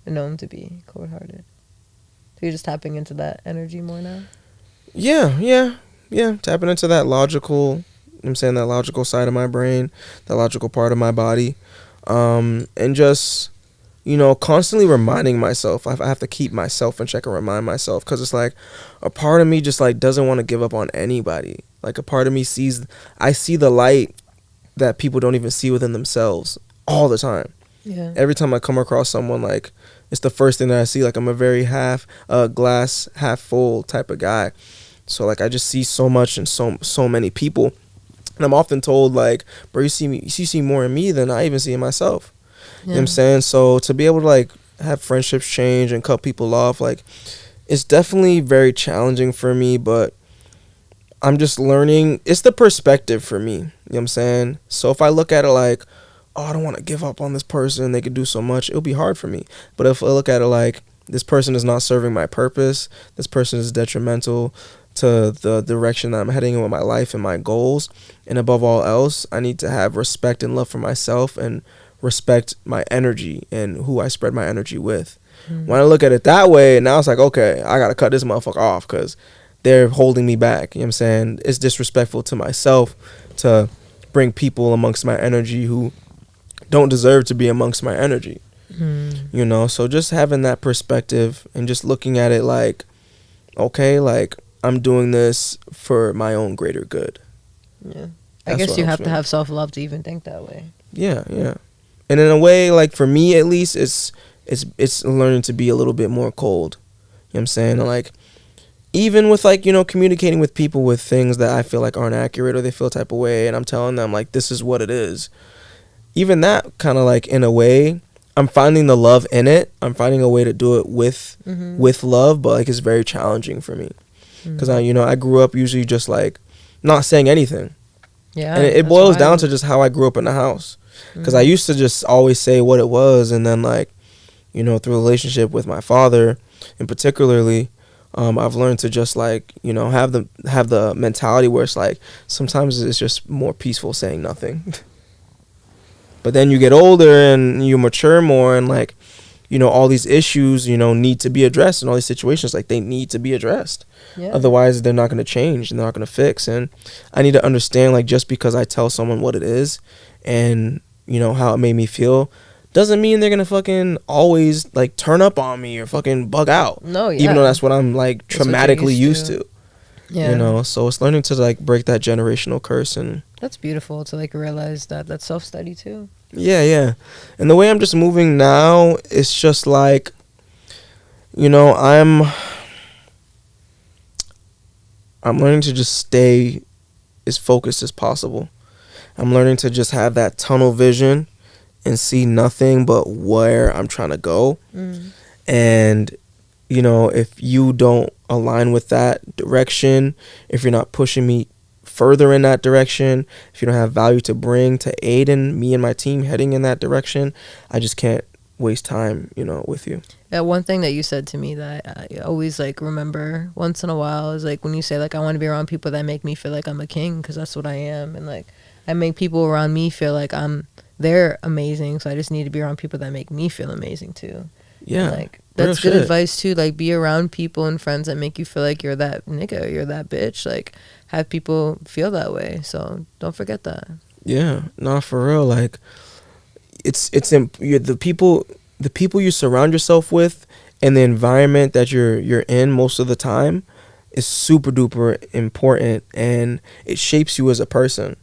They're known to be cold-hearted. So you're just tapping into that energy more now? Yeah. Tapping into that logical, that logical side of my brain, that logical part of my body, and just, constantly reminding myself. I have to keep myself in check and remind myself, because it's like a part of me just like doesn't want to give up on anybody. Like a part of me I see the light that people don't even see within themselves all the time. Yeah. Every time I come across someone, like it's the first thing that I see. Like I'm a very glass half full type of guy. So like I just see so much in so many people, and I'm often told like, bro, you see more in me than I even see in myself. Yeah. You know what I'm saying? So to be able to like have friendships change and cut people off, like it's definitely very challenging for me, but I'm just learning. It's the perspective for me. You know what I'm saying? So if I look at it like, oh, I don't want to give up on this person, they could do so much, it'll be hard for me. But if I look at it like, this person is not serving my purpose, this person is detrimental to the direction that I'm heading in with my life and my goals, and above all else, I need to have respect and love for myself and respect my energy and who I spread my energy with. When I look at it that way, now it's like, okay, I gotta cut this motherfucker off because they're holding me back. You know what I'm saying? It's disrespectful to myself to bring people amongst my energy who don't deserve to be amongst my energy. So just having that perspective and just looking at it like, okay, like I'm doing this for my own greater good. Yeah. I guess you have to have self-love to even think that way. Yeah. And in a way, like for me at least, it's learning to be a little bit more cold. You know what I'm saying? Like even with like, communicating with people with things that I feel like aren't accurate or they feel a type of way, and I'm telling them like this is what it is. Even that kind of like, in a way, I'm finding the love in it. I'm finding a way to do it with love, but like it's very challenging for me. Because I grew up usually just like not saying anything. Yeah. And it boils down to just how I grew up in the house. Because I used to just always say what it was, and then like, through a relationship with my father, and particularly, I've learned to just like, have the mentality where it's like sometimes it's just more peaceful saying nothing. But then you get older and you mature more, and like, all these issues, need to be addressed, and all these situations, like they need to be addressed. Yeah. Otherwise, they're not going to change and they're not going to fix. And I need to understand, like, just because I tell someone what it is and, how it made me feel doesn't mean they're gonna fucking always like turn up on me or fucking bug out. No, yeah. Even though that's what I'm like traumatically used to. Yeah. You know, so it's learning to like break that generational curse. And that's beautiful to like realize that self-study too. Yeah. And the way I'm just moving now, it's just like, you know, I'm learning to just stay as focused as possible. I'm learning to just have that tunnel vision and see nothing but where I'm trying to go. And, you know, if you don't align with that direction, if you're not pushing me further in that direction, if you don't have value to bring to aid in me and my team heading in that direction, I just can't waste time, you know, with you. Yeah, one thing that you said to me that I always like remember once in a while is like when you say like I want to be around people that make me feel like I'm a king, because that's what I am, and like I make people around me feel like they're amazing, so I just need to be around people that make me feel amazing too. Yeah, and like that's good advice too. Like be around people and friends that make you feel like you're that nigga, you're that bitch. Like have people feel that way. So don't forget that. Yeah, no, for real. Like you're the people you surround yourself with and the environment that you're in most of the time is super duper important, and it shapes you as a person.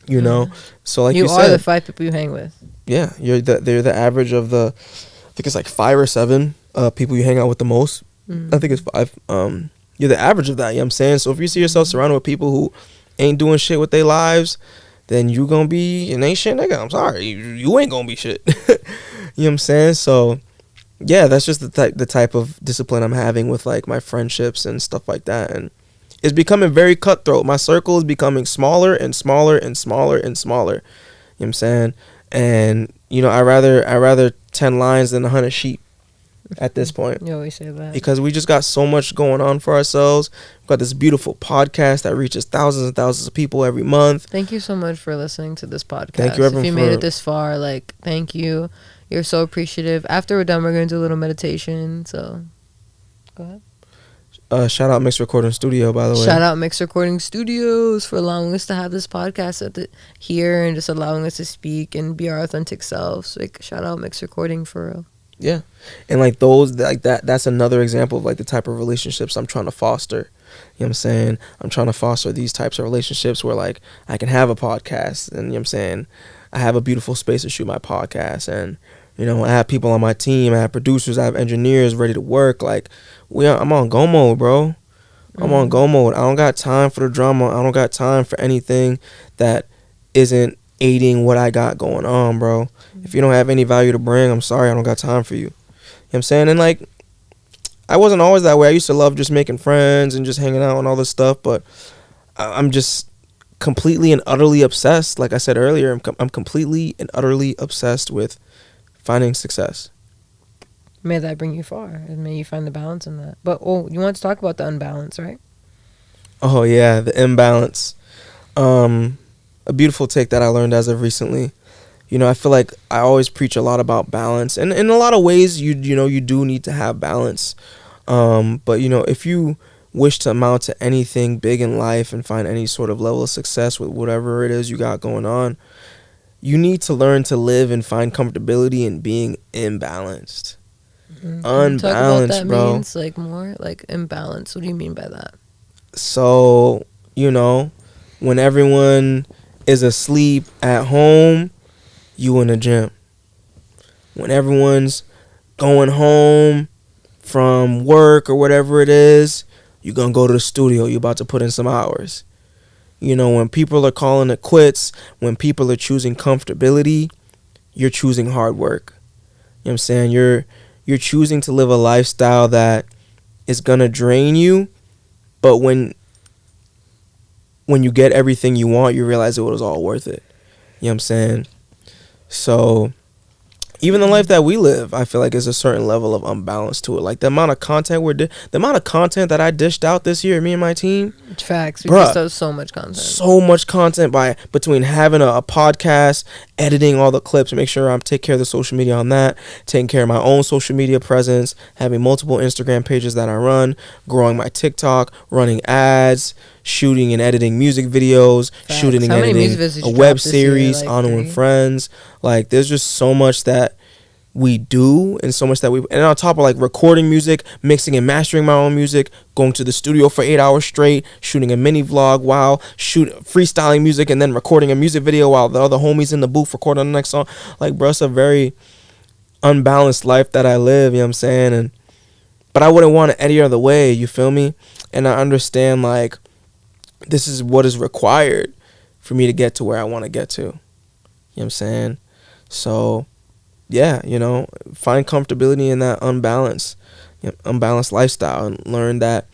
You know, so like you said, are the 5 people you hang with. Yeah, they're the average of the, I think it's like 5 or 7 people you hang out with the most. I think it's 5. You're the average of that. You know what I'm saying? So if you see yourself surrounded with people who ain't doing shit with their lives, then you gonna be an ain't shit nigga. I'm sorry, you ain't gonna be shit. You know what I'm saying? So yeah, that's just the type of discipline I'm having with like my friendships and stuff like that. And it's becoming very cutthroat. My circle is becoming smaller and smaller and smaller and smaller. You know what I'm saying? And you know, I rather 10 lions than 100 sheep at this point. You always say that. Because we just got so much going on for ourselves. We've got this beautiful podcast that reaches thousands and thousands of people every month. Thank you so much for listening to this podcast. Thank you, everyone. If you made it this far, like, thank you. You're so appreciative. After we're done, we're going to do a little meditation. So, go ahead. Shout out Mixed Recording Studio, by the way. Shout out Mixed Recording Studios for allowing us to have this podcast here and just allowing us to speak and be our authentic selves. Like, shout out Mixed Recording for real. Yeah. And like those, like that's another example of like the type of relationships I'm trying to foster. You know what I'm saying? I'm trying to foster these types of relationships where like I can have a podcast, and you know what I'm saying, I have a beautiful space to shoot my podcast, and you know, I have people on my team, I have producers, I have engineers ready to work. Like I'm on go mode, bro. I'm on go mode. I don't got time for the drama. I don't got time for anything that isn't aiding what I got going on, bro. If you don't have any value to bring, I'm sorry, I don't got time for you. You know what I'm saying? And like, I wasn't always that way. I used to love just making friends and just hanging out and all this stuff, but I'm just completely and utterly obsessed. Like I said earlier, I'm completely and utterly obsessed with finding success. May that bring you far, and may you find the balance in that. But you want to talk about the unbalance, right? Oh yeah, the imbalance. A beautiful take that I learned as of recently. You know, I feel like I always preach a lot about balance, and in a lot of ways, you do need to have balance. But you know, if you wish to amount to anything big in life and find any sort of level of success with whatever it is you got going on, you need to learn to live and find comfortability in being imbalanced. Unbalanced, talk about what that bro. Means like more like imbalance. What do you mean by that? So, you know, when everyone is asleep at home, you in the gym. When everyone's going home from work or whatever it is, you're going to go to the studio. You're about to put in some hours. You know, when people are calling it quits, when people are choosing comfortability, you're choosing hard work. You know what I'm saying? You're choosing to live a lifestyle that is going to drain you, but when you get everything you want, you realize it was all worth it. You know what I'm saying? So even the life that we live, I feel like is a certain level of unbalance to it. Like the amount of content that I dished out this year, me and my team. Facts. We just have so much content. So much content between having a podcast, editing all the clips, make sure I'm take care of the social media on that, taking care of my own social media presence, having multiple Instagram pages that I run, growing my TikTok, running ads, shooting and editing music videos, Facts. shooting and How many editing music videos did a you web drop this year? series, Like Anu and 3? Friends. Like, there's just so much that we do, and so much that and on top of like recording music, mixing and mastering my own music, going to the studio for 8 hours straight, shooting a mini vlog while freestyling music, and then recording a music video while the other homies in the booth recording the next song. Like, bro, it's a very unbalanced life that I live, you know what I'm saying? But I wouldn't want it any other way, you feel me? And I understand, like, this is what is required for me to get to where I want to get to. You know what I'm saying? So yeah, find comfortability in that unbalanced lifestyle, and learn that,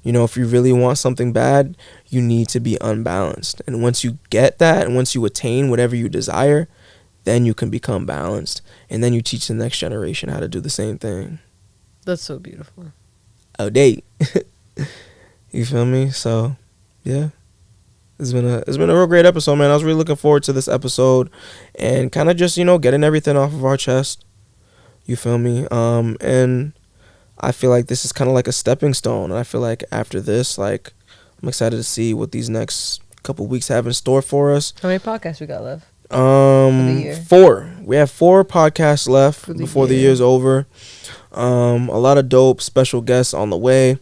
if you really want something bad, you need to be unbalanced. And once you get that, and once you attain whatever you desire, then you can become balanced. And then you teach the next generation how to do the same thing. That's so beautiful. Oh, date. You feel me? So, yeah. It's been a real great episode, man. I was really looking forward to this episode and kind of just, getting everything off of our chest. You feel me? And I feel like this is kind of like a stepping stone. And I feel like after this, like, I'm excited to see what these next couple weeks have in store for us. How many podcasts we got left? 4. We have 4 podcasts left before the year's over. A lot of dope special guests on the way,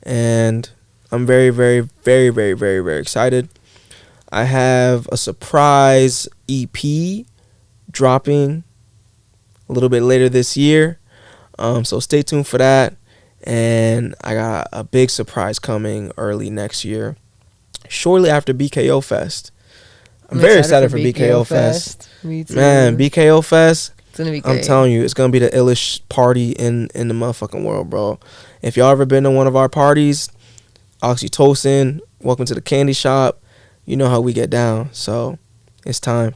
and I'm very, very, very, very, very, very excited. I have a surprise EP dropping a little bit later this year, so stay tuned for that. And I got a big surprise coming early next year, shortly after BKO Fest. I'm very excited for BKO Fest. Me too. Man, BKO Fest. It's gonna be great. I'm telling you, it's gonna be the illest party in the motherfucking world, bro. If y'all ever been to one of our parties, oxytocin, welcome to the candy shop. You know how we get down. So it's time.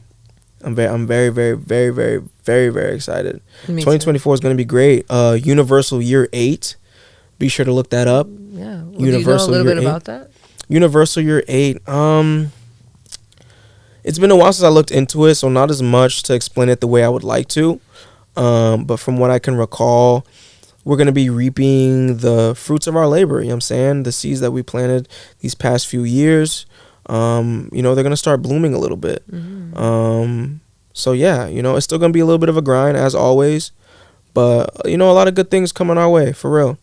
I'm very, very, very, very, very, very excited. 2024 is gonna be great. Universal Year 8. Be sure to look that up. Yeah. Well, Universal do you know a little bit about that? Universal Year 8. It's been a while since I looked into it, so not as much to explain it the way I would like to. But from what I can recall, we're going to be reaping the fruits of our labor, you know what I'm saying? The seeds that we planted these past few years, they're going to start blooming a little bit. Mm-hmm. So, yeah, it's still going to be a little bit of a grind, as always. But, a lot of good things coming our way, for real.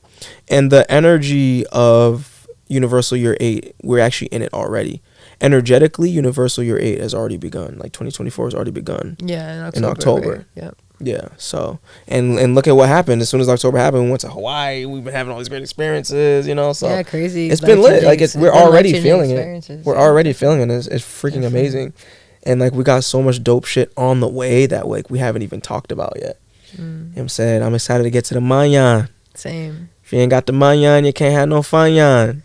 And the energy of Universal Year 8, we're actually in it already. Energetically, Universal Year 8 has already begun. Like, 2024 has already begun. Yeah, in October. Right? Yep. Yeah, so, and look at what happened. As soon as October happened, we went to Hawaii. We've been having all these great experiences, so. Yeah, crazy. It's been lit. Like, we're already feeling it. We're already feeling it. It's freaking amazing. And, like, we got so much dope shit on the way that, like, we haven't even talked about yet. You know what I'm saying? I'm excited to get to the manyan. Same. If you ain't got the manyan, you can't have no fanyan.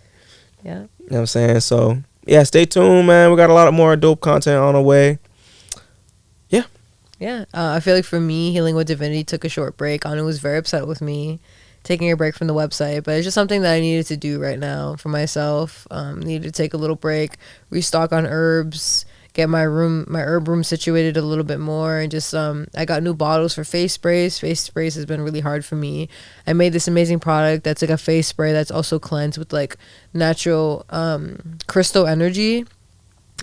Yeah. You know what I'm saying? So, yeah, stay tuned, man. We got a lot of more dope content on the way. Yeah. Yeah. I feel like for me, Healing with Divinity took a short break. Anu was very upset with me taking a break from the website, but it's just something that I needed to do right now for myself. Needed to take a little break, restock on herbs, get my herb room situated a little bit more, and just I got new bottles for face sprays. Face sprays has been really hard for me. I made this amazing product that's like a face spray that's also cleansed with like natural crystal energy,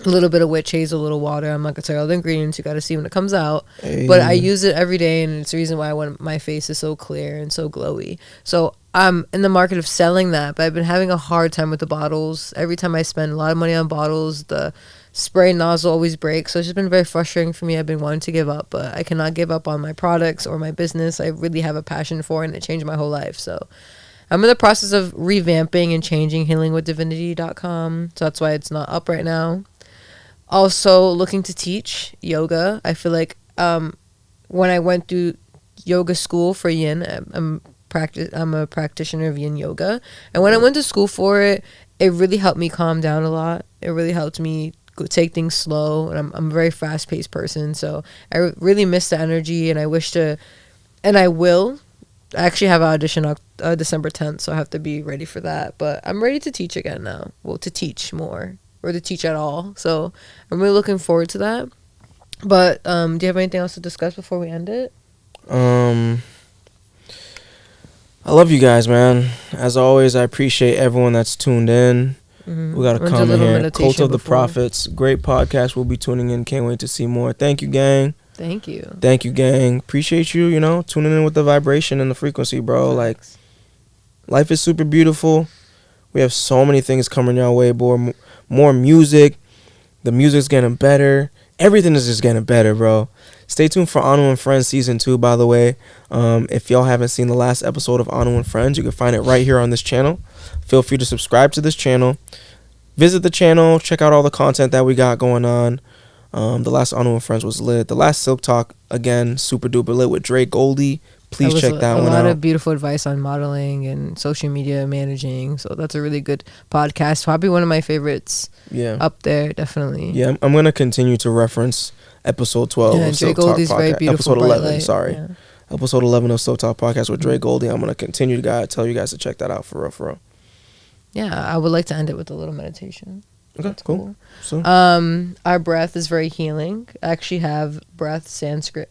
a little bit of witch hazel, a little water. I'm not gonna tell you all the ingredients, you gotta see when it comes out. Hey. But I use it every day, and it's the reason why my face is so clear and so glowy. So I'm in the market of selling that, but I've been having a hard time with the bottles. Every time I spend a lot of money on bottles, the spray nozzle always breaks. So it's just been very frustrating for me. I've been wanting to give up, but I cannot give up on my products or my business. I really have a passion for it, and it changed my whole life. So I'm in the process of revamping and changing healingwithdivinity.com. So that's why it's not up right now. Also looking to teach yoga. I feel like when I went through yoga school for yin, I'm a practitioner of yin yoga, and when I went to school for it, it really helped me calm down a lot. It really helped me take things slow, and I'm a very fast-paced person, so I really miss the energy, and I wish to, and I will. I actually have an audition December 10th, so I have to be ready for that, but I'm ready to teach again now. Well, to teach more, or to teach at all, so I'm really looking forward to that. But do you have anything else to discuss before we end it? I love you guys, man. As always, I appreciate everyone that's tuned in. We got to Went to a come in little here. meditation Cult of the before. Prophets. Great podcast. We'll be tuning in. Can't wait to see more. Thank you, gang. Thank you. Thank you, gang. Appreciate you, tuning in with the vibration and the frequency, bro. Like, life is super beautiful. We have so many things coming your way, boy. More music. The music's getting better. Everything is just getting better, bro. Stay tuned for Anu and Friends Season 2, by the way. If y'all haven't seen the last episode of Anu and Friends, you can find it right here on this channel. Feel free to subscribe to this channel. Visit the channel. Check out all the content that we got going on. The last Anu and Friends was lit. The last Silk Talk, again, super duper lit with Dre Goldie. Please check that one out. A lot of beautiful advice on modeling and social media managing. So that's a really good podcast. Probably one of my favorites. Yeah. Up there, definitely. Yeah, I'm going to continue to reference episode 12 of Silk Talk Goldie's very podcast. beautiful, Episode 11, light. sorry. Yeah. Episode 11 of Silk Talk podcast with Dre Goldie. I'm going to continue to tell you guys to check that out for real. Yeah, I would like to end it with a little meditation. Okay, That's cool. So, our breath is very healing. I actually have breath Sanskrit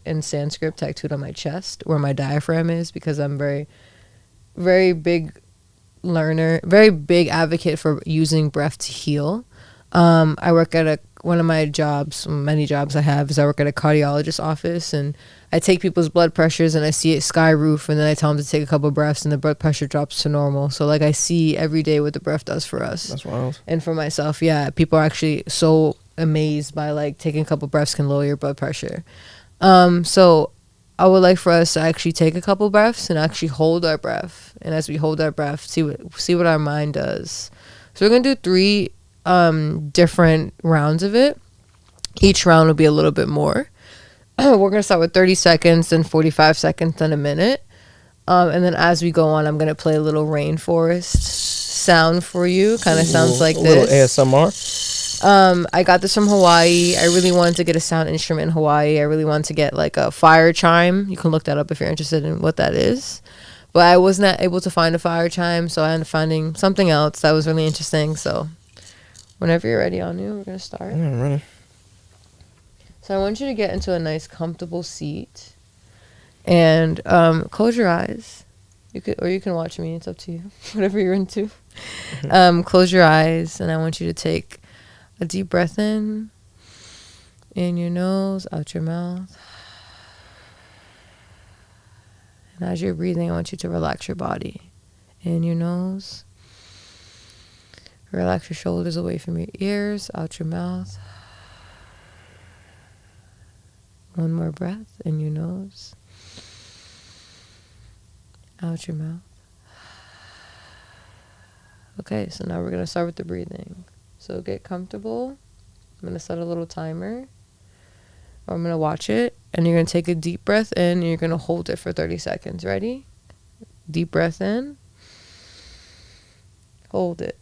tattooed on my chest where my diaphragm is, because I'm very, very big learner, very big advocate for using breath to heal. I work at one of my jobs, many jobs I have, is I work at a cardiologist's office, and I take people's blood pressures and I see it sky roof, and then I tell them to take a couple of breaths and the blood pressure drops to normal. So like I see every day what the breath does for us. that's wild. And for myself, yeah, people are actually so amazed by like taking a couple breaths can lower your blood pressure. So I would like for us to actually take a couple breaths and actually hold our breath. And as we hold our breath, see what our mind does. So we're going to do 3 different rounds of it. Each round will be a little bit more. We're going to start with 30 seconds, then 45 seconds, then a minute. And then as we go on, I'm going to play a little rainforest sound for you. Kind of sounds like this. A little ASMR. I got this from Hawaii. I really wanted to get a sound instrument in Hawaii. I really wanted to get like a fire chime. You can look that up if you're interested in what that is. But I was not able to find a fire chime, so I ended up finding something else that was really interesting. So whenever you're ready, Anu, we're going to start. Yeah, I'm ready. So I want you to get into a nice comfortable seat and close your eyes. You can watch me. It's up to you. Whatever you're into. Close your eyes, and I want you to take a deep breath in your nose, out your mouth. And as you're breathing, I want you to relax your body. In your nose. Relax your shoulders away from your ears, out your mouth. One more breath in your nose, out your mouth. Okay, so now we're going to start with the breathing. So get comfortable. I'm going to set a little timer. Or I'm going to watch it. And you're going to take a deep breath in and you're going to hold it for 30 seconds. Ready? Deep breath in. Hold it.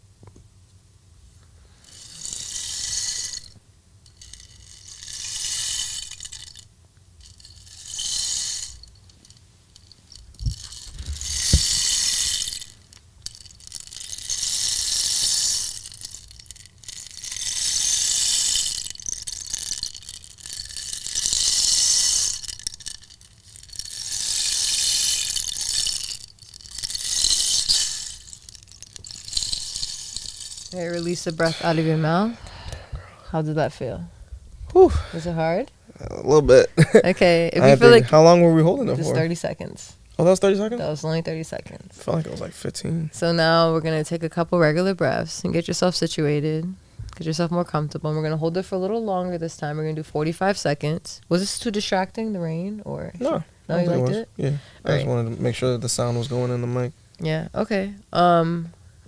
Okay, release the breath out of your mouth. How did that feel? Whew. Was it hard? A little bit. Okay, if you feel like... How long were we holding it just for? 30 seconds. Oh, that was 30 seconds? That was only 30 seconds. I felt like it was like 15. So now we're going to take a couple regular breaths and get yourself situated. Get yourself more comfortable. And we're going to hold it for a little longer this time. We're going to do 45 seconds. Was this too distracting, the rain? Or No. No, you liked it? Yeah. I just wanted to make sure that the sound was going in the mic. Yeah, okay.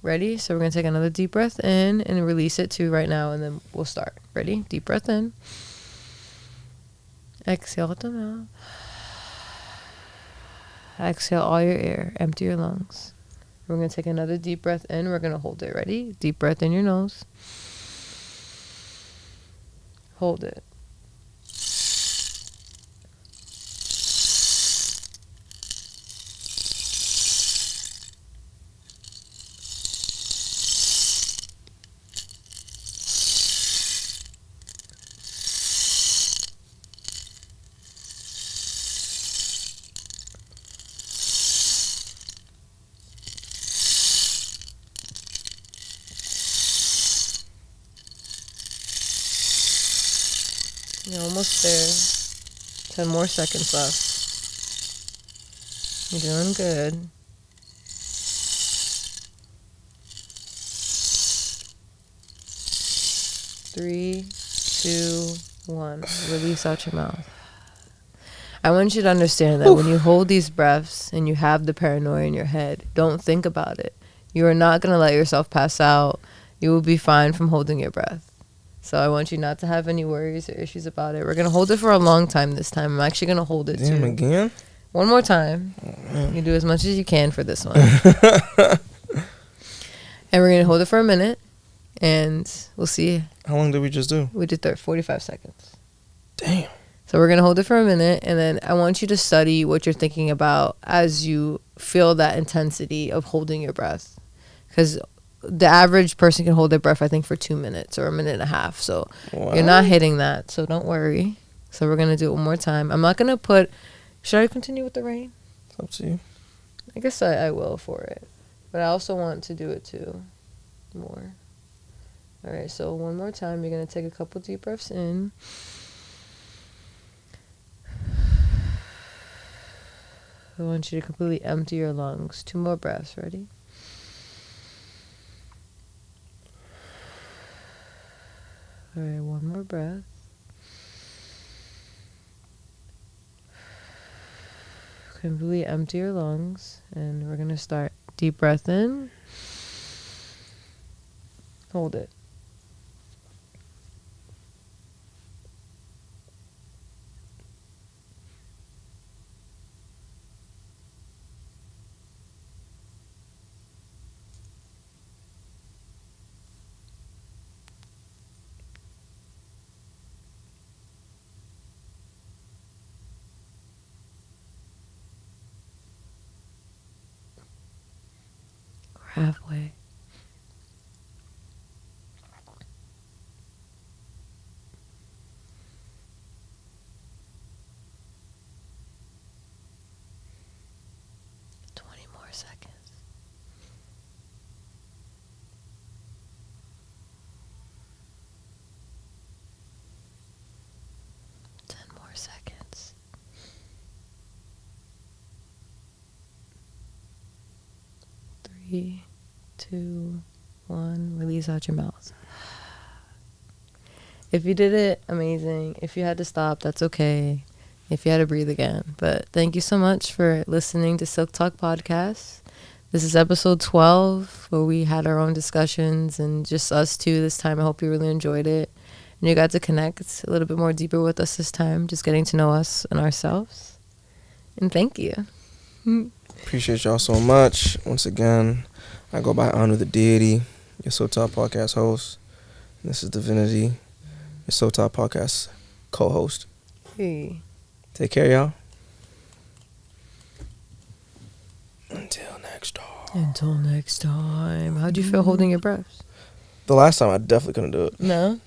Ready? So we're going to take another deep breath in and release it too right now, and then we'll start. Ready? Deep breath in. Exhale out the mouth. Exhale all your air. Empty your lungs. We're going to take another deep breath in. We're going to hold it. Ready? Deep breath in your nose. Hold it. You're almost there. 10 more seconds left. You're doing good. Three, 2, 1. Release out your mouth. I want you to understand that when you hold these breaths and you have the paranoia in your head, don't think about it. You are not going to let yourself pass out. You will be fine from holding your breath. So I want you not to have any worries or issues about it. We're going to hold it for a long time this time. I'm actually going to hold it too. Again? One more time. You do as much as you can for this one. And we're going to hold it for a minute. And we'll see. How long did we just do? We did 45 seconds. Damn. So we're going to hold it for a minute. And then I want you to study what you're thinking about as you feel that intensity of holding your breath. Because the average person can hold their breath, I think, for 2 minutes or a minute and a half. So you're not hitting that. So don't worry. So we're going to do it one more time. I'm not going to put... Should I continue with the rain? It's up to you. I guess I will for it. But I also want to do it too. More. All right. So one more time. You're going to take a couple deep breaths in. I want you to completely empty your lungs. 2 more breaths. Ready? All right, one more breath. Completely empty your lungs. And we're going to start. Deep breath in. Hold it. Halfway. More seconds. 10 more seconds. 3, 2, 1. Release out your mouth. If you did it, amazing. If you had to stop, that's okay. If you had to breathe again. But thank you so much for listening to Silk Talk Podcast. This is episode 12, where we had our own discussions and just us two this time. I hope you really enjoyed it. And you got to connect a little bit more deeper with us this time, just getting to know us and ourselves. And thank you. Appreciate y'all so much. Once again, I go by Honor the Deity, your Silk Talk Podcast host. This is Divinity, your Silk Talk Podcast co-host. Hey. Take care, y'all. Until next time. Until next time. How'd you feel holding your breath? The last time I definitely couldn't do it. No?